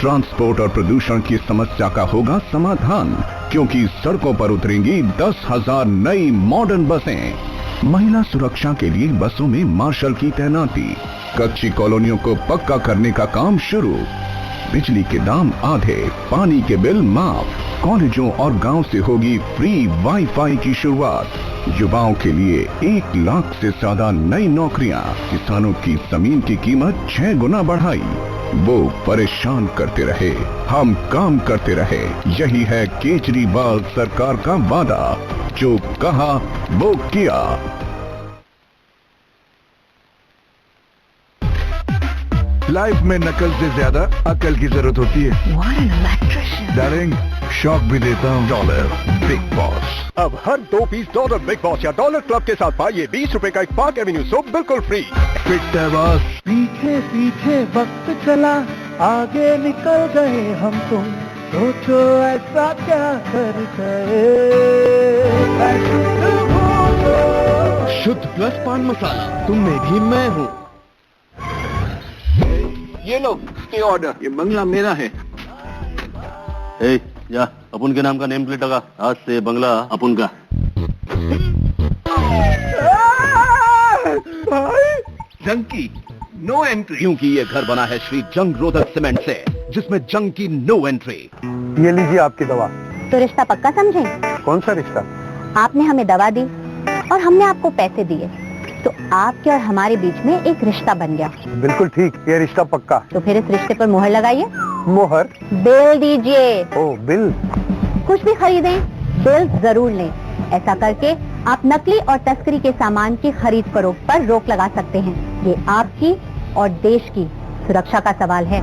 ट्रांसपोर्ट और प्रदूषण की समस्या का होगा समाधान, क्योंकि सड़कों पर उतरेंगी 10,000 नई मॉडर्न बसें। महिला सुरक्षा के लिए बसों में मार्शल की तैनाती। कच्ची कॉलोनियों को पक्का करने का काम शुरू। बिजली के दाम आधे, पानी के बिल माफ। कॉलेजों और गांव से होगी फ्री वाईफाई की शुरुआत। युवाओं के लिए 1 लाख से ज्यादा नई नौकरियां। किसानों की जमीन की कीमत 6 गुना बढ़ाई। वो परेशान करते रहे, हम काम करते रहे। यही है केजरीवाल सरकार का वादा, जो कहा वो किया। लाइफ में नकल से ज्यादा अकल की जरूरत होती है। डार्लिंग, शॉक भी देता हूँ। Dollar big boss. अब हर 2 पीस डॉलर बिग बॉस या डॉलर क्लब के साथ पाइए 20 रुपए का एक पार्क एवेन्यू सोप बिल्कुल फ्री। फिट है बॉस। पीछे पीछे वक्त चला, आगे निकल गए हम तुम, सोचो ऐसा क्या कर गए। शुद्ध प्लस पान मसाला, तुम में भी मैं हूँ। ये लो स्टे ऑर्डर। ये बंगला मेरा है। जा अपुन के नाम का नेम प्लेट लगा, आज से बंगला अपुन का। जंग की नो एंट्री, क्योंकि ये घर बना है श्री जंग रोधक सीमेंट से, जिसमें जंग की नो एंट्री। ये लीजिए आपकी दवा। तो रिश्ता पक्का समझे? कौन सा रिश्ता? आपने हमें दवा दी और हमने आपको पैसे दिए, तो आपके और हमारे बीच में एक रिश्ता बन गया। बिल्कुल ठीक, ये रिश्ता पक्का। तो फिर इस रिश्ते पर मुहर लगाइए। मोहर? बिल दीजिए। ओ बिल? कुछ भी खरीदें, बिल जरूर लें। ऐसा करके आप नकली और तस्करी के सामान की खरीद फरोख्त पर रोक लगा सकते हैं। ये आपकी और देश की सुरक्षा का सवाल है।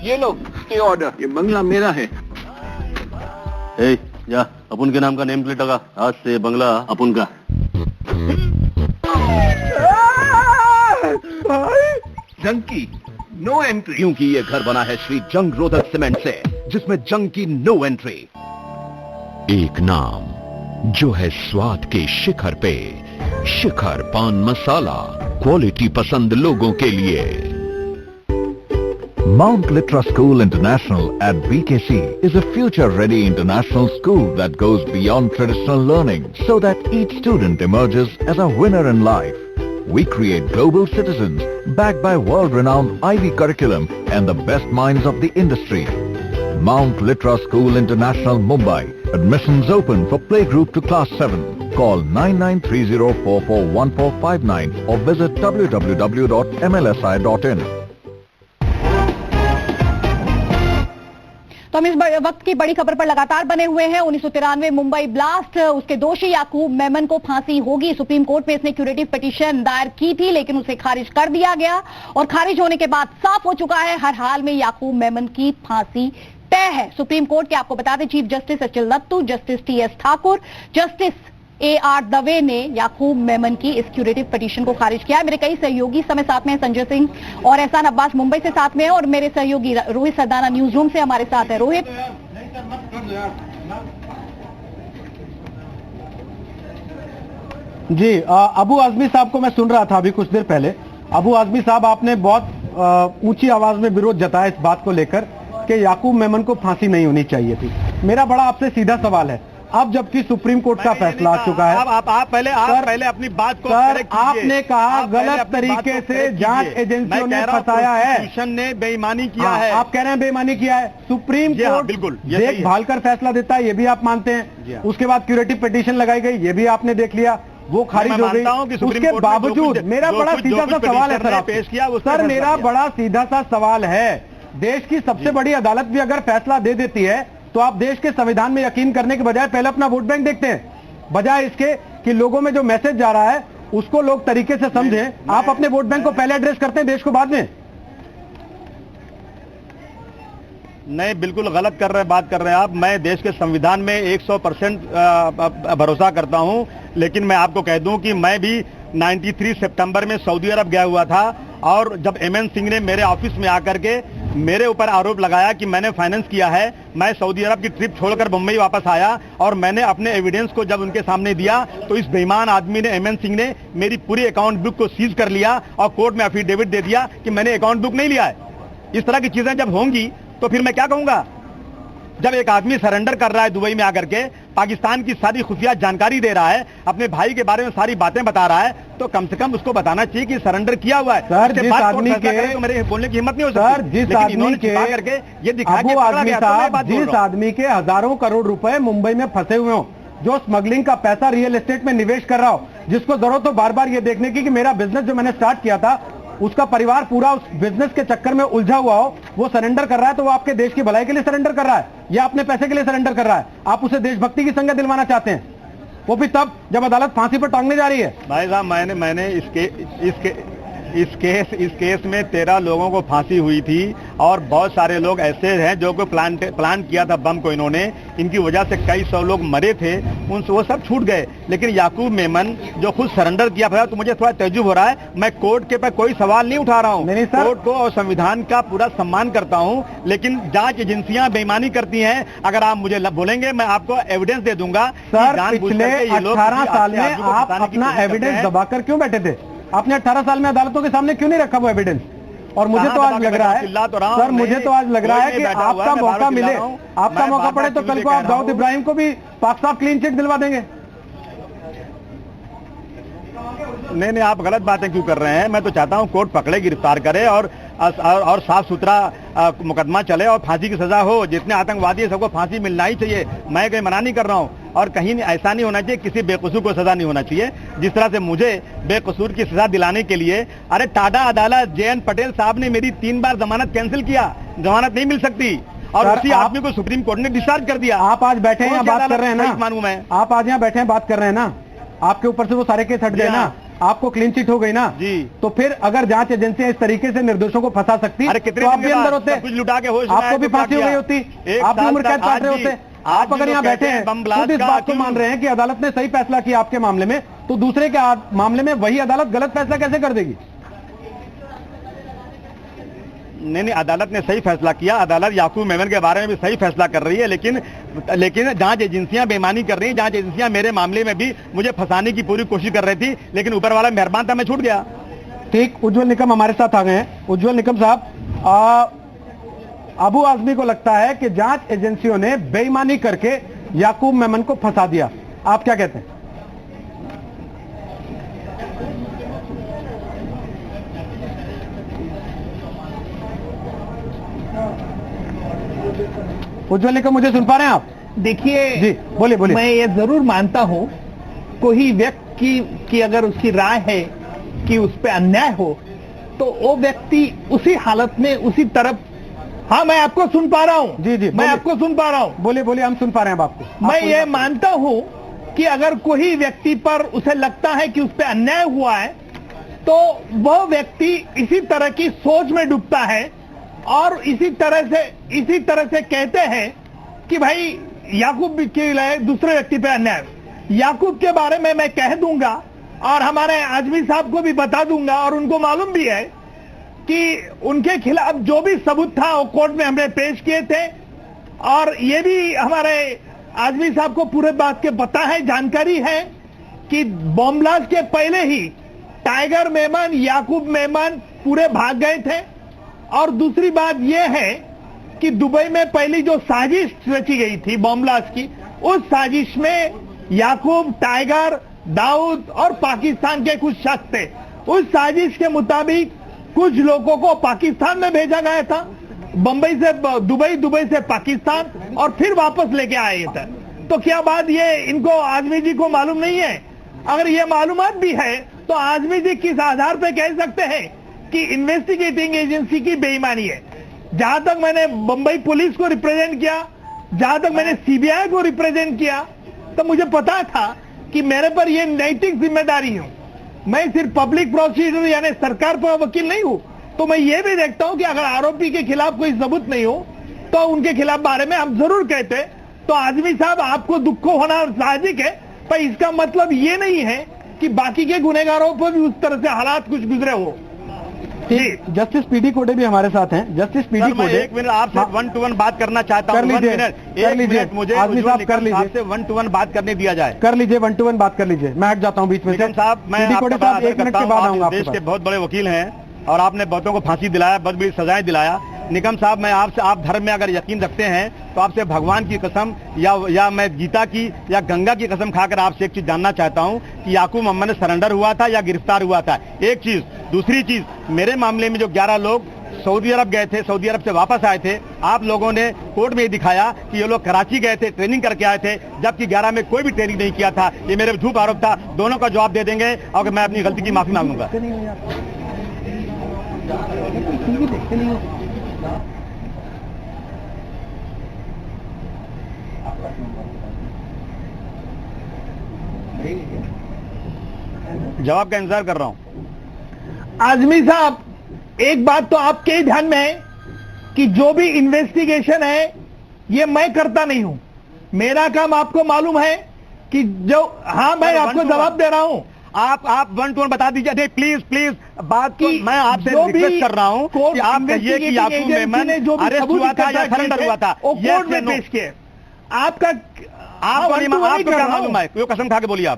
ये लो ये ऑर्डर, ये बंगला मेरा है। जा अपुन के नाम का नेम प्लेट लगा, आज से बंगला अपुन का। जंग की नो एंट्री, क्योंकि ये घर बना है श्री जंग रोधक सीमेंट से, जिसमें जंग की नो एंट्री। एक नाम जो है स्वाद के शिखर पे, शिखर पान मसाला, क्वालिटी पसंद लोगों के लिए। Mount Litra School International at BKC is a future-ready international school that goes beyond traditional learning so that each student emerges as a winner in life. We create global citizens backed by world-renowned Ivy curriculum and the best minds of the industry. Mount Litra School International, Mumbai. Admissions open for playgroup to class 7. Call 9930441459 or visit www.mlsi.in. तो हम इस वक्त की बड़ी खबर पर लगातार बने हुए हैं। 1993 मुंबई ब्लास्ट, उसके दोषी याकूब मेमन को फांसी होगी। सुप्रीम कोर्ट में इसने क्यूरेटिव पिटीशन दायर की थी, लेकिन उसे खारिज कर दिया गया और खारिज होने के बाद साफ हो चुका है हर हाल में याकूब मेमन की फांसी तय है। सुप्रीम कोर्ट के आपको बता दें chief justice Achal Dattu, justice TS Thakur, justice AR Dave ने याकूब मेमन की इस क्यूरेटिव पिटीशन को खारिज किया। मेरे कई सहयोगी समय साथ में हैं, संजय सिंह और एहसान अब्बास मुंबई से साथ में हैं और मेरे सहयोगी रोहित सरदाना न्यूज रूम से हमारे साथ है। रोहित, जी अबू आजमी साहब को मैं सुन रहा था अभी कुछ देर पहले। अबू आजमी साहब, आपने बहुत ऊंची आवाज में विरोध जताया इस बात को लेकर कि याकूब मेमन को फांसी नहीं होनी चाहिए थी। मेरा बड़ा आपसे सीधा सवाल है, अब जबकि सुप्रीम कोर्ट का फैसला आ चुका है, आप पहले अपनी बात को सर, आपने कहा गलत तरीके से जांच एजेंसियों ने फंसाया है, ने बेईमानी किया है। आप कह रहे हैं बेईमानी किया है, सुप्रीम कोर्ट बिल्कुल देखभाल कर फैसला देता है, ये भी आप मानते हैं। उसके बाद क्यूरेटिव पिटीशन लगाई गई, ये भी आपने देख लिया, वो खारिज हो गई। उसके बावजूद मेरा बड़ा सीधा सा सवाल है सर, पेश किया सर, मेरा बड़ा सीधा सा सवाल है, देश की सबसे बड़ी अदालत भी अगर फैसला दे देती है तो आप देश के संविधान में यकीन करने के बजाय पहले अपना वोट बैंक देखते हैं, बजाय इसके कि लोगों में जो मैसेज जा रहा है उसको लोग तरीके से समझें। आप अपने वोट बैंक को पहले एड्रेस करते हैं, देश को बाद में। नहीं, बिल्कुल गलत बात कर रहे हैं आप। मैं देश के संविधान में 100% भरोसा करता हूं, लेकिन मैं आपको कह दूं कि मैं भी 93 सितंबर में सऊदी अरब गया हुआ था और जब एमएन सिंह ने मेरे ऑफिस में आकर के मेरे ऊपर आरोप लगाया कि मैंने फाइनेंस किया है, मैं सऊदी अरब की ट्रिप छोड़कर मुंबई वापस आया और मैंने अपने एविडेंस को जब उनके सामने दिया तो इस बेईमान आदमी ने, एमएन सिंह ने, मेरी पूरी अकाउंट बुक को सीज कर लिया और कोर्ट में एफिडेविट दे दिया कि मैंने अकाउंट बुक नहीं लिया है। इस तरह की चीजें जब होंगी तो फिर मैं क्या कहूंगा? जब एक आदमी सरेंडर कर रहा है दुबई में आकर के, पाकिस्तान की सारी खुफिया जानकारी दे रहा है, अपने भाई के बारे में सारी बातें बता रहा है, तो कम से कम उसको बताना चाहिए कि सरेंडर किया हुआ है। सर, जिस आदमी के, तो मेरे बोलने की हिम्मत नहीं हो सकती। सर, जिस आदमी के करके ये दिखा के आदमी साहब, जिस आदमी के हजारों करोड़ रुपए मुंबई में फंसे हुए हो, जो स्मगलिंग का पैसा रियल एस्टेट में निवेश कर रहा हो, जिसको जरूरत हो बार बार ये देखने की कि मेरा बिजनेस जो मैंने स्टार्ट किया था उसका परिवार पूरा उस बिजनेस के चक्कर में उलझा हुआ हो, वो सरेंडर कर रहा है, तो वो आपके देश की भलाई के लिए सरेंडर कर रहा है या अपने पैसे के लिए सरेंडर कर रहा है? आप उसे देशभक्ति की संगत दिलवाना चाहते हैं, वो भी तब जब अदालत फांसी पर टांगने जा रही है। भाई साहब, मैंने इस केस में 13 लोगों को फांसी हुई थी और बहुत सारे लोग ऐसे हैं जो को प्लान किया था बम को इन्होंने, इनकी वजह से कई 100 लोग मरे थे, उनसे वो सब छूट गए। लेकिन याकूब मेमन जो खुद सरेंडर किया था, तो मुझे थोड़ा तजुब हो रहा है। मैं कोर्ट के पर कोई सवाल नहीं उठा रहा हूँ, कोर्ट को और संविधान का पूरा सम्मान करता हूँ, लेकिन जांच एजेंसियां बेईमानी करती हैं। अगर आप मुझे बोलेंगे मैं आपको एविडेंस दे दूंगा। सर, पिछले 18 साल में आप अपना एविडेंस दबाकर क्यों बैठे थे? आपने 18 साल में अदालतों के सामने क्यों नहीं रखा वो एविडेंस? और मुझे तो आज लग रहा है सर, मुझे तो आज लग रहा है कि आपका मौका मिले, आपका मौका पड़े तो कल को आप दाऊद इब्राहिम को भी पाक साफ क्लीन चिट दिलवा देंगे। नहीं, आप गलत बातें क्यों कर रहे हैं? मैं तो चाहता हूं कोर्ट पकड़े, गिरफ्तार करे और साफ सुथरा मुकदमा चले और फांसी की सजा हो। जितने आतंकवादी है सबको फांसी मिलना ही चाहिए। मैं कहीं मना नहीं कर रहा हूं, और कहीं ऐसा नहीं होना चाहिए किसी बेकसूर को सजा नहीं होना चाहिए। जिस तरह से मुझे बेकसूर की सजा दिलाने के लिए, अरे टाडा अदालत JN पटेल साहब ने मेरी 3 बार जमानत कैंसिल किया, जमानत नहीं मिल सकती। और उसी आदमी को सुप्रीम कोर्ट ने डिस्चार्ज कर दिया। आप आज बैठे हैं, बात कर रहे हैं ना, मानूं मैं, आप आज यहाँ बैठे हैं, बात कर रहे हैं ना, आपके ऊपर से वो सारे केस हट गए ना, आपको क्लीन चिट हो गई ना जी। तो फिर अगर जांच एजेंसियां इस तरीके से निर्दोषों को फंसा सकती, अरे कितने तो आप भी अंदर होते, कुछ लुटा के होश आपको भी फांसी हो गई होती, आप भी उम्र कैद काट रहे होते। आप अगर यहाँ बैठे हैं खुद इस बात को मान रहे हैं कि अदालत ने सही फैसला किया आपके मामले में, तो दूसरे के मामले में वही अदालत गलत फैसला कैसे कर देगी? नहीं, अदालत ने सही फैसला किया। अदालत याकूब मेमन के बारे में भी सही फैसला कर रही है, लेकिन जांच एजेंसियां बेईमानी कर रही हैं। जांच एजेंसियां मेरे मामले में भी मुझे फंसाने की पूरी कोशिश कर रही थी, लेकिन ऊपर वाला मेहरबान था, मैं छूट गया। ठीक, उज्जवल निकम हमारे साथ आ गए हैं। उज्जवल निकम साहब, अबू आजमी को लगता है कि जांच एजेंसियों ने बेईमानी करके याकूब मेमन को फंसा दिया, आप क्या कहते हैं? उज्जवल निकम, मुझे सुन पा रहे हैं आप? देखिए जी, बोलिए बोलिए। मैं ये जरूर मानता हूं, कोई व्यक्ति की अगर उसकी राय है कि उस पर अन्याय हो, तो वो व्यक्ति उसी हालत में उसी तरफ। हाँ, मैं आपको सुन पा रहा हूं। जी जी, मैं आपको सुन पा रहा हूं। बोलिए बोलिए, हम सुन पा रहे हैं आपको। मैं ये मानता हूं कि अगर कोई व्यक्ति पर उसे लगता है कि उस पर अन्याय हुआ है, तो वह व्यक्ति इसी तरह की सोच में डूबता है और इसी तरह से कहते हैं कि भाई याकूब के लिए दूसरे व्यक्ति पे अन्याय। याकूब के बारे में मैं कह दूंगा और हमारे आजमी साहब को भी बता दूंगा, और उनको मालूम भी है कि उनके खिलाफ जो भी सबूत था वो कोर्ट में हमने पेश किए थे, और ये भी हमारे आजमी साहब को पूरे बात के पता है, जानकारी है कि बॉम्ब ब्लास्ट के पहले ही टाइगर मेमन, याकूब मेमन पूरे भाग गए थे। और दूसरी बात यह है कि दुबई में पहली जो साजिश रची गई थी बॉम्ब ब्लास्ट की, उस साजिश में याकूब, टाइगर, दाऊद और पाकिस्तान के कुछ शख्स थे। उस साजिश के मुताबिक कुछ लोगों को पाकिस्तान में भेजा गया था, बंबई से दुबई, दुबई से पाकिस्तान, और फिर वापस लेके आए थे। तो क्या बात ये इनको आजमी जी को मालूम नहीं है? अगर ये मालूमात भी है तो आजमी जी किस आधार पे कह सकते हैं कि इन्वेस्टिगेटिंग एजेंसी की बेईमानी है? जहां तक मैंने बंबई पुलिस को रिप्रेजेंट किया, जहां तक मैंने सीबीआई को रिप्रेजेंट किया, तो मुझे पता था कि मेरे पर यह नैतिक जिम्मेदारी है। मैं सिर्फ पब्लिक प्रोसिक्यूटर यानी सरकार पर वकील नहीं हूं, तो मैं ये भी देखता हूं कि अगर आरोपी के खिलाफ कोई सबूत नहीं हो तो उनके खिलाफ बारे में हम जरूर कहते। तो आजमी साहब, आपको दुख होना साहजिक है, पर इसका मतलब ये नहीं है कि बाकी के गुनहगारों पर भी उस तरह से हालात कुछ गुजरे हो। जस्टिस पीडी कोडे भी हमारे साथ हैं। जस्टिस पीडी कोडे, एक मिनट आपसे 1 to 1 बात करना चाहता हूं। कर लीजिए, मुझे आजमी साहब कर लीजिए, आपसे 1 to 1 बात करने दिया जाए। कर लीजिए, 1 to 1 बात कर लीजिए। मैं हट जाता हूं बीच में से। साहब, मैं पीडी कोडे साहब 1 मिनट के बाद आऊंगा। देश के बहुत बड़े वकील हैं और आपने बहुतों को फांसी दिलाया, बहुत बड़ी सजाएं दिलाया। निकम साहब, मैं आपसे, आप धर्म में अगर यकीन रखते हैं तो आपसे भगवान की कसम या मैं गीता की या गंगा की कसम खाकर आपसे एक चीज जानना चाहता हूं कि याकूब मेमन ने सरेंडर हुआ था या गिरफ्तार हुआ था? एक चीज। दूसरी चीज, मेरे मामले में जो 11 लोग सऊदी अरब गए थे, सऊदी अरब से वापस आए थे, आप लोगों ने कोर्ट में दिखाया कि ये लोग कराची गए थे, ट्रेनिंग करके आए थे, जबकि 11 में कोई भी ट्रेनिंग नहीं किया था। ये मेरे झूठ आरोप था। दोनों का जवाब दे देंगे और मैं अपनी गलती की माफी मांगूंगा। जवाब का इंतजार कर रहा हूं। आजमी साहब, एक बात तो आपके ही ध्यान में है कि जो भी इन्वेस्टिगेशन है ये मैं करता नहीं हूं। मेरा काम आपको मालूम है कि जो, हाँ, मैं आपको जवाब दे रहा हूं। आप 1 to 1 बता दीजिए। प्लीज बात की मैं आपसे रिक्वेस्ट कर रहा हूं कि आप कहिए कि याकूब मेमन अरेस्ट हुआ था या सरेंडर हुआ था? कोर्ट में पेश किए। आपको क्या मालूम है? वो कसम खा के बोलिए।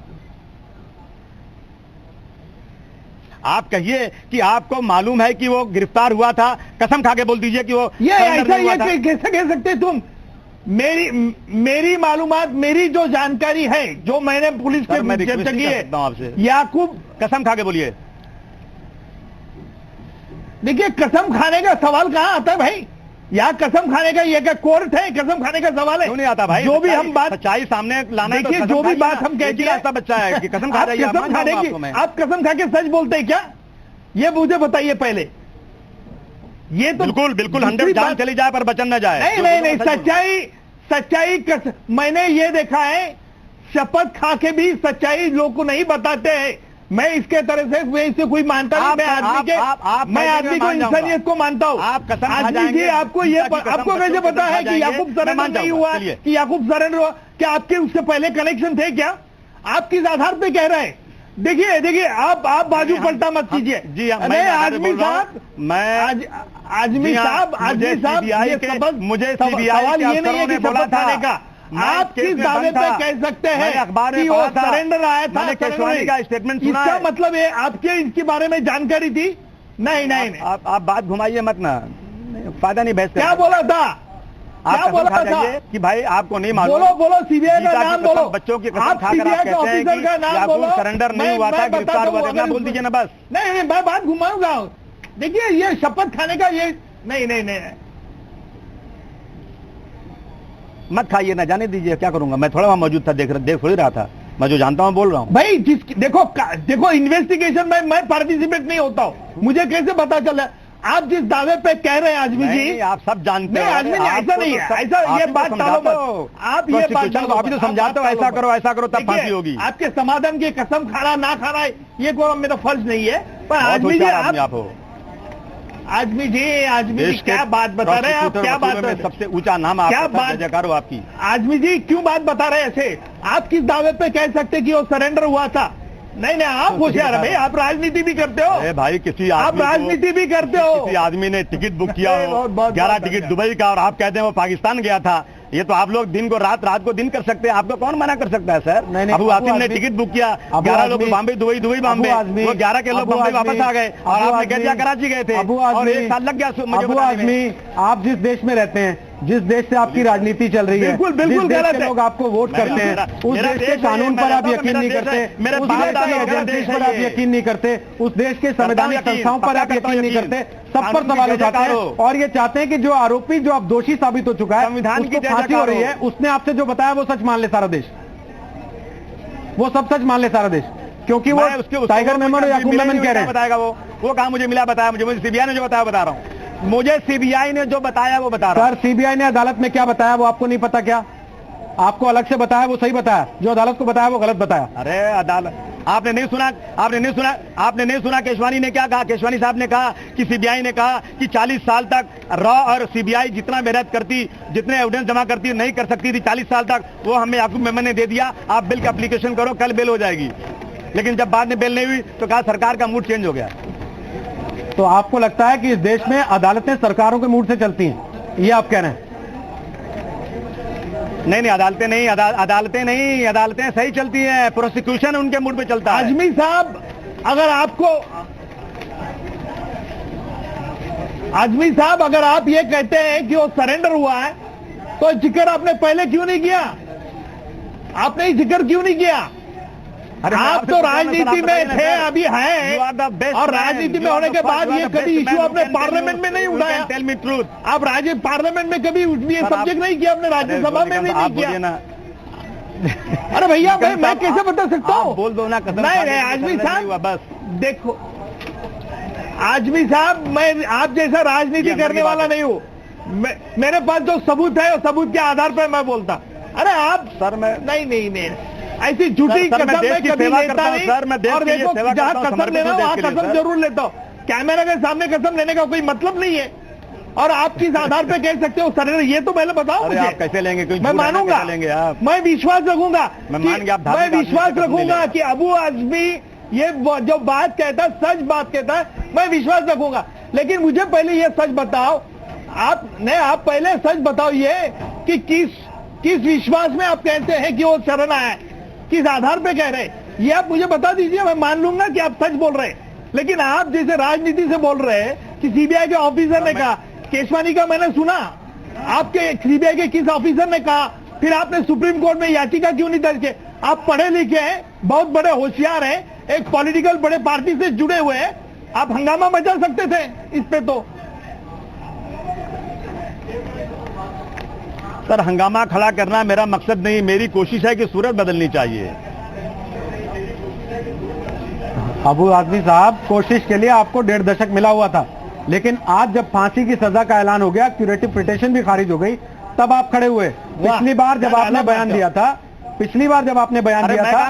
आप कहिए कि आपको मालूम है कि वो गिरफ्तार हुआ था, कसम खा के बोल दीजिए कि वो कैसे कह सकते तुम? मेरी मालूमात, मेरी जो जानकारी है, जो मैंने पुलिस के चर्चा की है, आपसे याकूब, कसम खा के बोलिए। देखिए, कसम खाने का सवाल कहां आता है भाई? यहाँ कसम खाने का ये क्या कोर्ट है? कसम खाने का सवाल है? क्यों नहीं आता भाई? जो भी हम बात, सच्चाई सामने लाना है, देखिए, जो भी बात हम कहते हैं, ऐसा बच्चा है कि कसम खा रही है। कसम खाने की, आप कसम खा के सच बोलते हैं क्या? ये मुझे बताइए पहले। ये तो बिल्कुल बिल्कुल 100 जान चली जाए पर बचन न जाए। नहीं, सच्चाई मैंने ये देखा है, शपथ खा के भी सच्चाई लोग को नहीं बताते हैं। मैं इसके तरह से मैं इससे कोई मानता नहीं, मैं आदमी को इंसानियत को मानता हूँ। आप कसम खा जाएंगे, आपको कैसे पता है कि याकूब सरेंडर नहीं हुआ, कि याकूब सरेंडर हुआ? क्या आपके उससे पहले कनेक्शन थे क्या? आप किस आधार पे कह रहे हैं? देखिए आप बाजू पलटा मत कीजिए। जी नहीं, आजमी साहब, आजमी साहब, मुझे सवाल ये नहीं है कि शपथ खाने का। आप किस दावे पे कह सकते हैं कि वो सरेंडर आया था? केशवानी का स्टेटमेंट सुना इसका मतलब है आपके इसके बारे में जानकारी थी? नहीं, आप बात घुमाइए मत ना, फायदा नहीं बहस। क्या बोला था? क्या बोला था कि भाई आपको नहीं मालूम? बोलो सीबीआई का नाम बोलो। बच्चों की कसम खाकर आप कहते हैं कि सरेंडर नहीं हुआ था, गिरफ्तार हुआ था, बोल दीजिए ना बस। नहीं, मैं बात घुमाऊंगा। देखिए ये शपथ खाने का ये नहीं मत खाइए ना, जाने दीजिए, क्या करूंगा मैं? थोड़ा वहां मौजूद था, देख थोड़ी रहा था, मैं जो जानता हूं बोल रहा हूं। भाई देखो इन्वेस्टिगेशन में मैं पार्टिसिपेट नहीं होता हूं, मुझे कैसे पता चला? आप जिस दावे पे कह रहे हैं आजमी जी, आप सब जानते हैं। आजमी जी ऐसा नहीं है, ऐसा ये बात टालो मत। आप ये बात अभी तो समझाते हो, ऐसा करो तब फांसी होगी। आपके समाधान की कसम खाना ना खाना ये कोई मेरा फर्ज नहीं है। पर आजमी जी आप हो, आजमी जी क्या बात बता रहे हैं आप? क्या बात में सबसे ऊंचा नाम क्या बात जयकार हो आपकी? आजमी जी क्यों बात बता रहे हैं ऐसे? आप किस दावे पे कह सकते कि वो सरेंडर हुआ था? नहीं, आप होशियार भाई, आप राजनीति भी करते हो। भाई आप राजनीति भी करते हो। किसी आदमी ने टिकट बुक किया हो 11 टिकट दुबई का और आप कहते हैं वो पाकिस्तान गया था। ये तो आप लोग दिन को रात को दिन कर सकते हैं, आपको कौन मना कर सकता है सर? अबू आसिम ने टिकट बुक किया, 11 लोग बॉम्बे दुबई बॉम्बे, वो 11 के लोग बॉम्बे वापस आ गए और आपने कह दिया कराची गए थे और 1 साल लग गया। अबू आजमी, आप जिस देश में रहते हैं, जिस देश से आपकी राजनीति चल रही है, बिल्कुल गलत है। लोग आपको वोट करते हैं, उस देश के कानून पर आप यकीन नहीं करते, उस देश के एजेंसी पर आप यकीन नहीं करते, उस देश के संवैधानिक संस्थाओं पर आप यकीन नहीं करते, सब पर सवाल उठाते हैं और ये चाहते हैं कि जो आरोपी जो अब दोषी साबित हो चुका है, संविधान की फांसी हो रही है, उसने आपसे जो बताया वो सच मान ले सारा देश, वो सब सच मान ले सारा देश, क्योंकि वो टाइगर मेमन और याकूब मेमन कह रहे हैं। बताएगा वो कहा मुझे मिला, बताया मुझे सीबीआई ने जो बताया बता रहा हूँ, मुझे सीबीआई ने जो बताया वो बता रहा हूं। सर सीबीआई ने अदालत में क्या बताया वो आपको नहीं पता क्या? आपको अलग से बताया वो सही बताया, जो अदालत को बताया वो गलत बताया। अरे अदालत आपने नहीं सुना केशवानी ने क्या कहा? केशवानी साहब ने कहा कि सीबीआई ने कहा कि 40 साल तक रॉ और सीबीआई जितना मेहनत करती, जितने एविडेंस जमा करती नहीं कर सकती थी 40 साल तक, वो हमें याकूब मेमन ने दे दिया, आप बिल की एप्लीकेशन करो, कल बेल हो जाएगी। लेकिन जब बाद में बेल नहीं हुई तो कहा सरकार का मूड चेंज हो गया। तो आपको लगता है कि इस देश में अदालतें सरकारों के मूड से चलती हैं, ये आप कह रहे हैं? नहीं, अदालतें सही चलती हैं, प्रोसिक्यूशन उनके मूड पे चलता है। आजमी साहब अगर आप ये कहते हैं कि वो सरेंडर हुआ है, तो जिक्र आपने पहले क्यों नहीं किया? आपने ये जिक्र क्यों नहीं किया? आप तो राजनीति में थे, अभी हैं, और राजनीति में होने के बाद ये कभी इश्यू आपने पार्लियामेंट में नहीं उठाया। टेल मी ट्रूथ, आप पार्लियामेंट में कभी ये सब्जेक्ट नहीं किया, आपने राज्यसभा में भी नहीं किया। अरे भैया मैं कैसे बता सकता हूँ? बोल दो ना। नहीं आजमी साहब, बस देखो आजमी साहब, मैं आप जैसा राजनीति करने वाला नहीं हूँ। मेरे पास जो सबूत है, सबूत के आधार पर मैं बोलता। अरे आप सर, मैं नहीं ऐसी झूठी कसम मैं कभी लेता नहीं। और देखो जहाँ कसम लेना वहाँ कसम जरूर लेता हूँ, कैमरा के सामने कसम लेने का कोई मतलब नहीं है। और आप किस आधार पे कह सकते हो सरेंडर? ये तो पहले बताओ मुझे। आप कैसे लेंगे? मैं मानूंगा, मैं विश्वास रखूंगा, मैं विश्वास रखूंगा कि अबू आजमी ये जो बात कहता है सच बात कहता है, मैं विश्वास रखूंगा। लेकिन मुझे पहले ये सच बताओ, आप पहले सच बताओ ये कि किस विश्वास में आप कहते हैं कि वो शरण आया है, किस आधार पे कह रहे हैं, ये आप मुझे बता दीजिए। मैं मान लूंगा कि आप सच बोल रहे हैं। लेकिन आप जैसे राजनीति से बोल रहे हैं कि सीबीआई के ऑफिसर ने कहा, केशवानी का मैंने सुना, आपके सीबीआई के किस ऑफिसर ने कहा, फिर आपने सुप्रीम कोर्ट में याचिका क्यों नहीं दर्ज की? आप पढ़े लिखे हैं, बहुत बड़े होशियार हैं, एक पॉलिटिकल बड़े पार्टी से जुड़े हुए हैं, आप हंगामा मचा सकते थे इस पे। तो सर हंगामा खड़ा करना मेरा मकसद नहीं, मेरी कोशिश है कि सूरत बदलनी चाहिए। अबू आजमी साहब, कोशिश के लिए आपको 1.5 दशक मिला हुआ था, लेकिन आज जब फांसी की सजा का ऐलान हो गया, क्यूरेटिव पिटीशन भी खारिज हो गई, तब आप खड़े हुए। पिछली बार जब आपने बयान दिया था,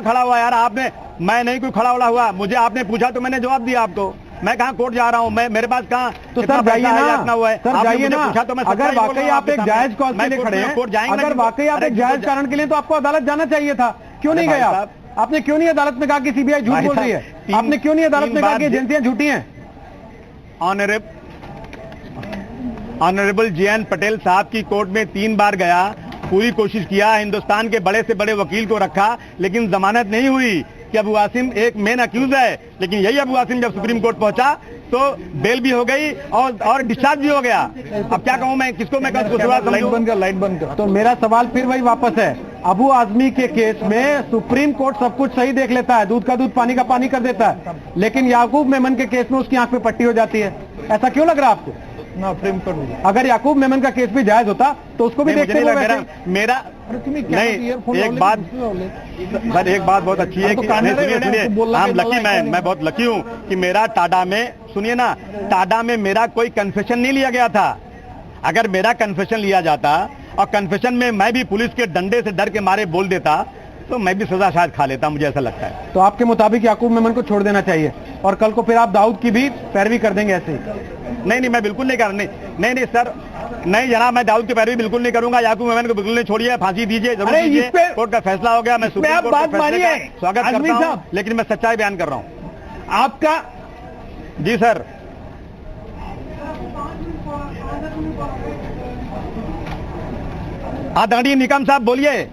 खड़ा हुआ यार आपने, मैं नहीं कोई खड़ा हुआ, मुझे आपने पूछा तो मैंने जवाब दिया आपको। मैं कहाँ कोर्ट जा रहा हूँ, मैं मेरे पास कहाँ तो सर जाइए ना, सर जाइए ना। अगर वाकई आप एक जायज कॉज के लिए खड़े हैं, अगर वाकई आप एक जायज कारण के लिए, तो आपको अदालत जाना चाहिए था। क्यों नहीं गया? आपने क्यों नहीं अदालत में कहा कि सीबीआई झूठ बोल रही है? आपने क्यों नहीं अदालत में कहा कि एजेंसियां झूठी हैं? ऑनरेबल JN पटेल साहब की कोर्ट में 3 बार गया, पूरी कोशिश किया, हिंदुस्तान के बड़े से बड़े वकील को रखा, लेकिन जमानत नहीं हुई कि अबू आसिम एक मेन अक्यूज है। लेकिन यही अबू आसिम जब सुप्रीम कोर्ट पहुंचा तो बेल भी हो गई और डिस्चार्ज भी हो गया। अब क्या कहूं मैं, किसको मैं लाइट बंद कर। तो मेरा सवाल फिर वही वापस है, अबू आजमी के केस में सुप्रीम कोर्ट सब कुछ सही देख लेता है, दूध का दूध पानी का पानी कर देता है, लेकिन याकूब मेमन के केस में उसकी आंख पे पट्टी हो जाती है। ऐसा क्यों लग रहा है आपको? सुप्रीम कोर्ट अगर याकूब मेमन का केस भी जायज होता तो उसको भी देखते हुए मेरा नहीं, एक बात बहुत अच्छी है कि सुनिए, हम लकी, मैं बहुत लकी हूँ कि मेरा टाडा में, सुनिए ना, टाडा में मेरा कोई कन्फेशन नहीं लिया गया था। अगर मेरा कन्फेशन लिया जाता और कन्फेशन में मैं भी पुलिस के डंडे से डर के मारे बोल देता तो मैं भी सजा शायद खा लेता, मुझे ऐसा लगता है। तो आपके मुताबिक याकूब मेमन को छोड़ देना चाहिए और कल को फिर आप दाऊद की भी पैरवी कर देंगे ऐसे ही? नहीं, मैं बिल्कुल नहीं कर, नहीं सर, नहीं जनाब, मैं दाऊद की पैरवी बिल्कुल नहीं करूंगा। याकूब मेमन को बिल्कुल नहीं छोड़िए, फांसी दीजिए, जरूर दीजिए। कोर्ट का फैसला हो गया, मैं सुप्रीम कोर्ट का फैसले का स्वागत करता हूं, लेकिन मैं सच्चाई बयान कर रहा हूं। आपका जी सर, आदरणीय निकम साहब बोलिए।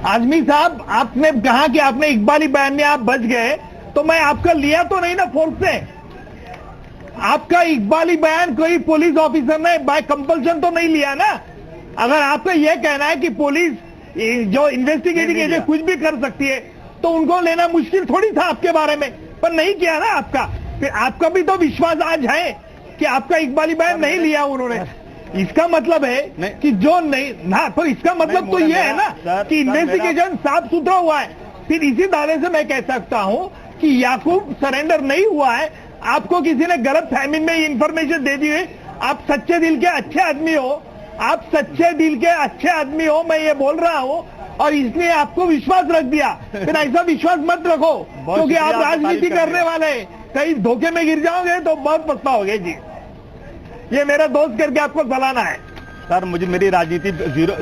आजमी साहब, आपने कहा कि आपने इकबाली बयान में आप बच गए, तो मैं आपका लिया तो नहीं ना फोर्स से? आपका इकबाली बयान कोई पुलिस ऑफिसर ने बाय कंपल्सन तो नहीं लिया ना? अगर आपका यह कहना है कि पुलिस जो इन्वेस्टिगेटिंग एजेंसी कुछ भी कर सकती है, तो उनको लेना मुश्किल थोड़ी था आपके बारे में, पर नहीं किया ना आपका। फिर आपका भी तो विश्वास आज है कि आपका इकबाली बयान नहीं लिया उन्होंने। इसका मतलब है कि जो नहीं ना, पर इसका मतलब तो यह है ना कि इन्वेस्टिगेशन साफ सुथरा हुआ है। फिर इसी दायरे से मैं कह सकता हूं कि याकूब सरेंडर नहीं हुआ है, आपको किसी ने गलत फहमी में इंफॉर्मेशन दे दी है। आप सच्चे दिल के अच्छे आदमी हो, आप सच्चे दिल के अच्छे आदमी हो, मैं ये बोल रहा हूं, और इसलिए आपको विश्वास रख दिया। फिर ऐसा विश्वास मत रखो, क्योंकि आप राजनीति करने वाले हैं, कहीं धोखे में गिर जाओगे तो बहुत पछताओगे जी। ये मेरा दोस्त करके आपको सलाना है। सर, मुझे मेरी राजनीति जीरो,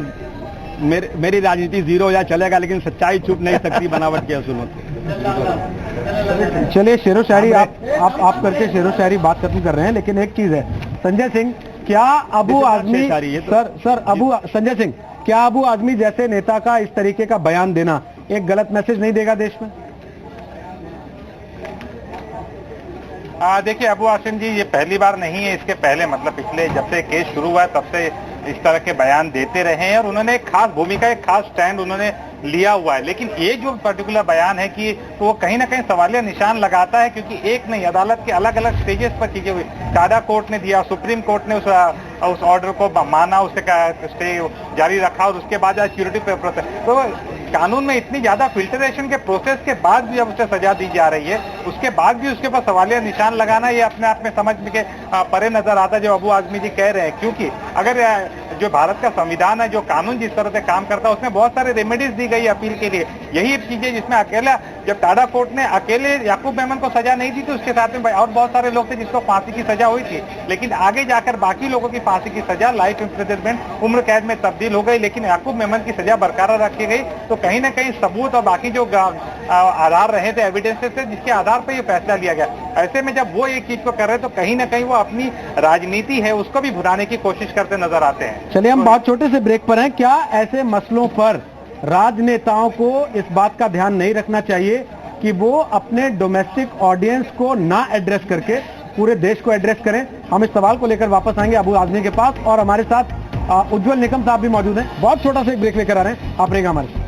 मेरी राजनीति जीरो या चलेगा, लेकिन सच्चाई छुप नहीं सकती बनावट के असूलों से। चलिए, शेरो शायरी आप करके शेरो शायरी बात खत्म कर रहे हैं, लेकिन एक चीज है, संजय सिंह, क्या अबू आजमी संजय सिंह, क्या अबू आजमी जैसे नेता का इस तरीके का बयान देना एक गलत मैसेज नहीं देगा देश में? देखिए, अबू आसिम जी ये पहली बार नहीं है, इसके पहले मतलब पिछले जब से केस शुरू हुआ है तब से इस तरह के बयान देते रहे हैं और उन्होंने एक खास भूमिका, एक खास स्टैंड उन्होंने लिया हुआ है। लेकिन ये जो पर्टिकुलर बयान है कि तो वो कहीं ना कहीं सवालिया निशान लगाता है, क्योंकि एक नहीं, अदालत के अलग अलग स्टेजेस पर चीजें हुई। टाडा कोर्ट ने दिया, सुप्रीम कोर्ट ने उस ऑर्डर को माना, उससे स्टे जारी रखा और उसके बाद सिक्योरिटी प्रोसेस, तो कानून में इतनी ज्यादा फिल्टरेशन के प्रोसेस के बाद भी अब उसे सजा दी जा रही है, उसके बाद भी उसके पास सवालिया निशान लगाना ये अपने आप में समझ के परे नजर आता है जो अबू आजमी जी कह रहे हैं। क्योंकि अगर जो भारत का संविधान है, जो कानून जिस तरह से काम करता है, उसमें बहुत सारे रेमेडीज दी गई अपील के लिए। यही चीजें जिसमें अकेला, जब टाडा कोर्ट ने अकेले याकूब मेमन को सजा नहीं दी थी, उसके साथ में और बहुत सारे लोग थे जिसको फांसी की सजा हुई थी, लेकिन आगे जाकर बाकी लोगों की फांसी की सजा लाइफ इम्प्रिजनमेंट, उम्र कैद में तब्दील हो गई, लेकिन याकूब मेमन की सजा बरकरार रखी गई। तो कहीं ना कहीं सबूत और बाकी जो आधार रहे थे, एविडेंसेस थे, जिसके आधार पर यह फैसला लिया गया। ऐसे में जब वो एक चीज को कर रहे हैं तो कहीं ना कहीं वो अपनी राजनीति है उसको भी भुनाने की कोशिश करते नजर आते हैं। चलिए, हम बहुत छोटे से ब्रेक पर हैं। क्या ऐसे मसलों पर राजनेताओं को इस बात का ध्यान नहीं रखना चाहिए कि वो अपने डोमेस्टिक ऑडियंस को ना एड्रेस करके पूरे देश को एड्रेस करें? हम इस सवाल को लेकर वापस आएंगे अबू आजमी के पास, और हमारे साथ उज्जवल निकम साहब भी मौजूद हैं। बहुत छोटा सा एक ब्रेक लेकर आ रहे हैं, आप रहेंगे हमारे।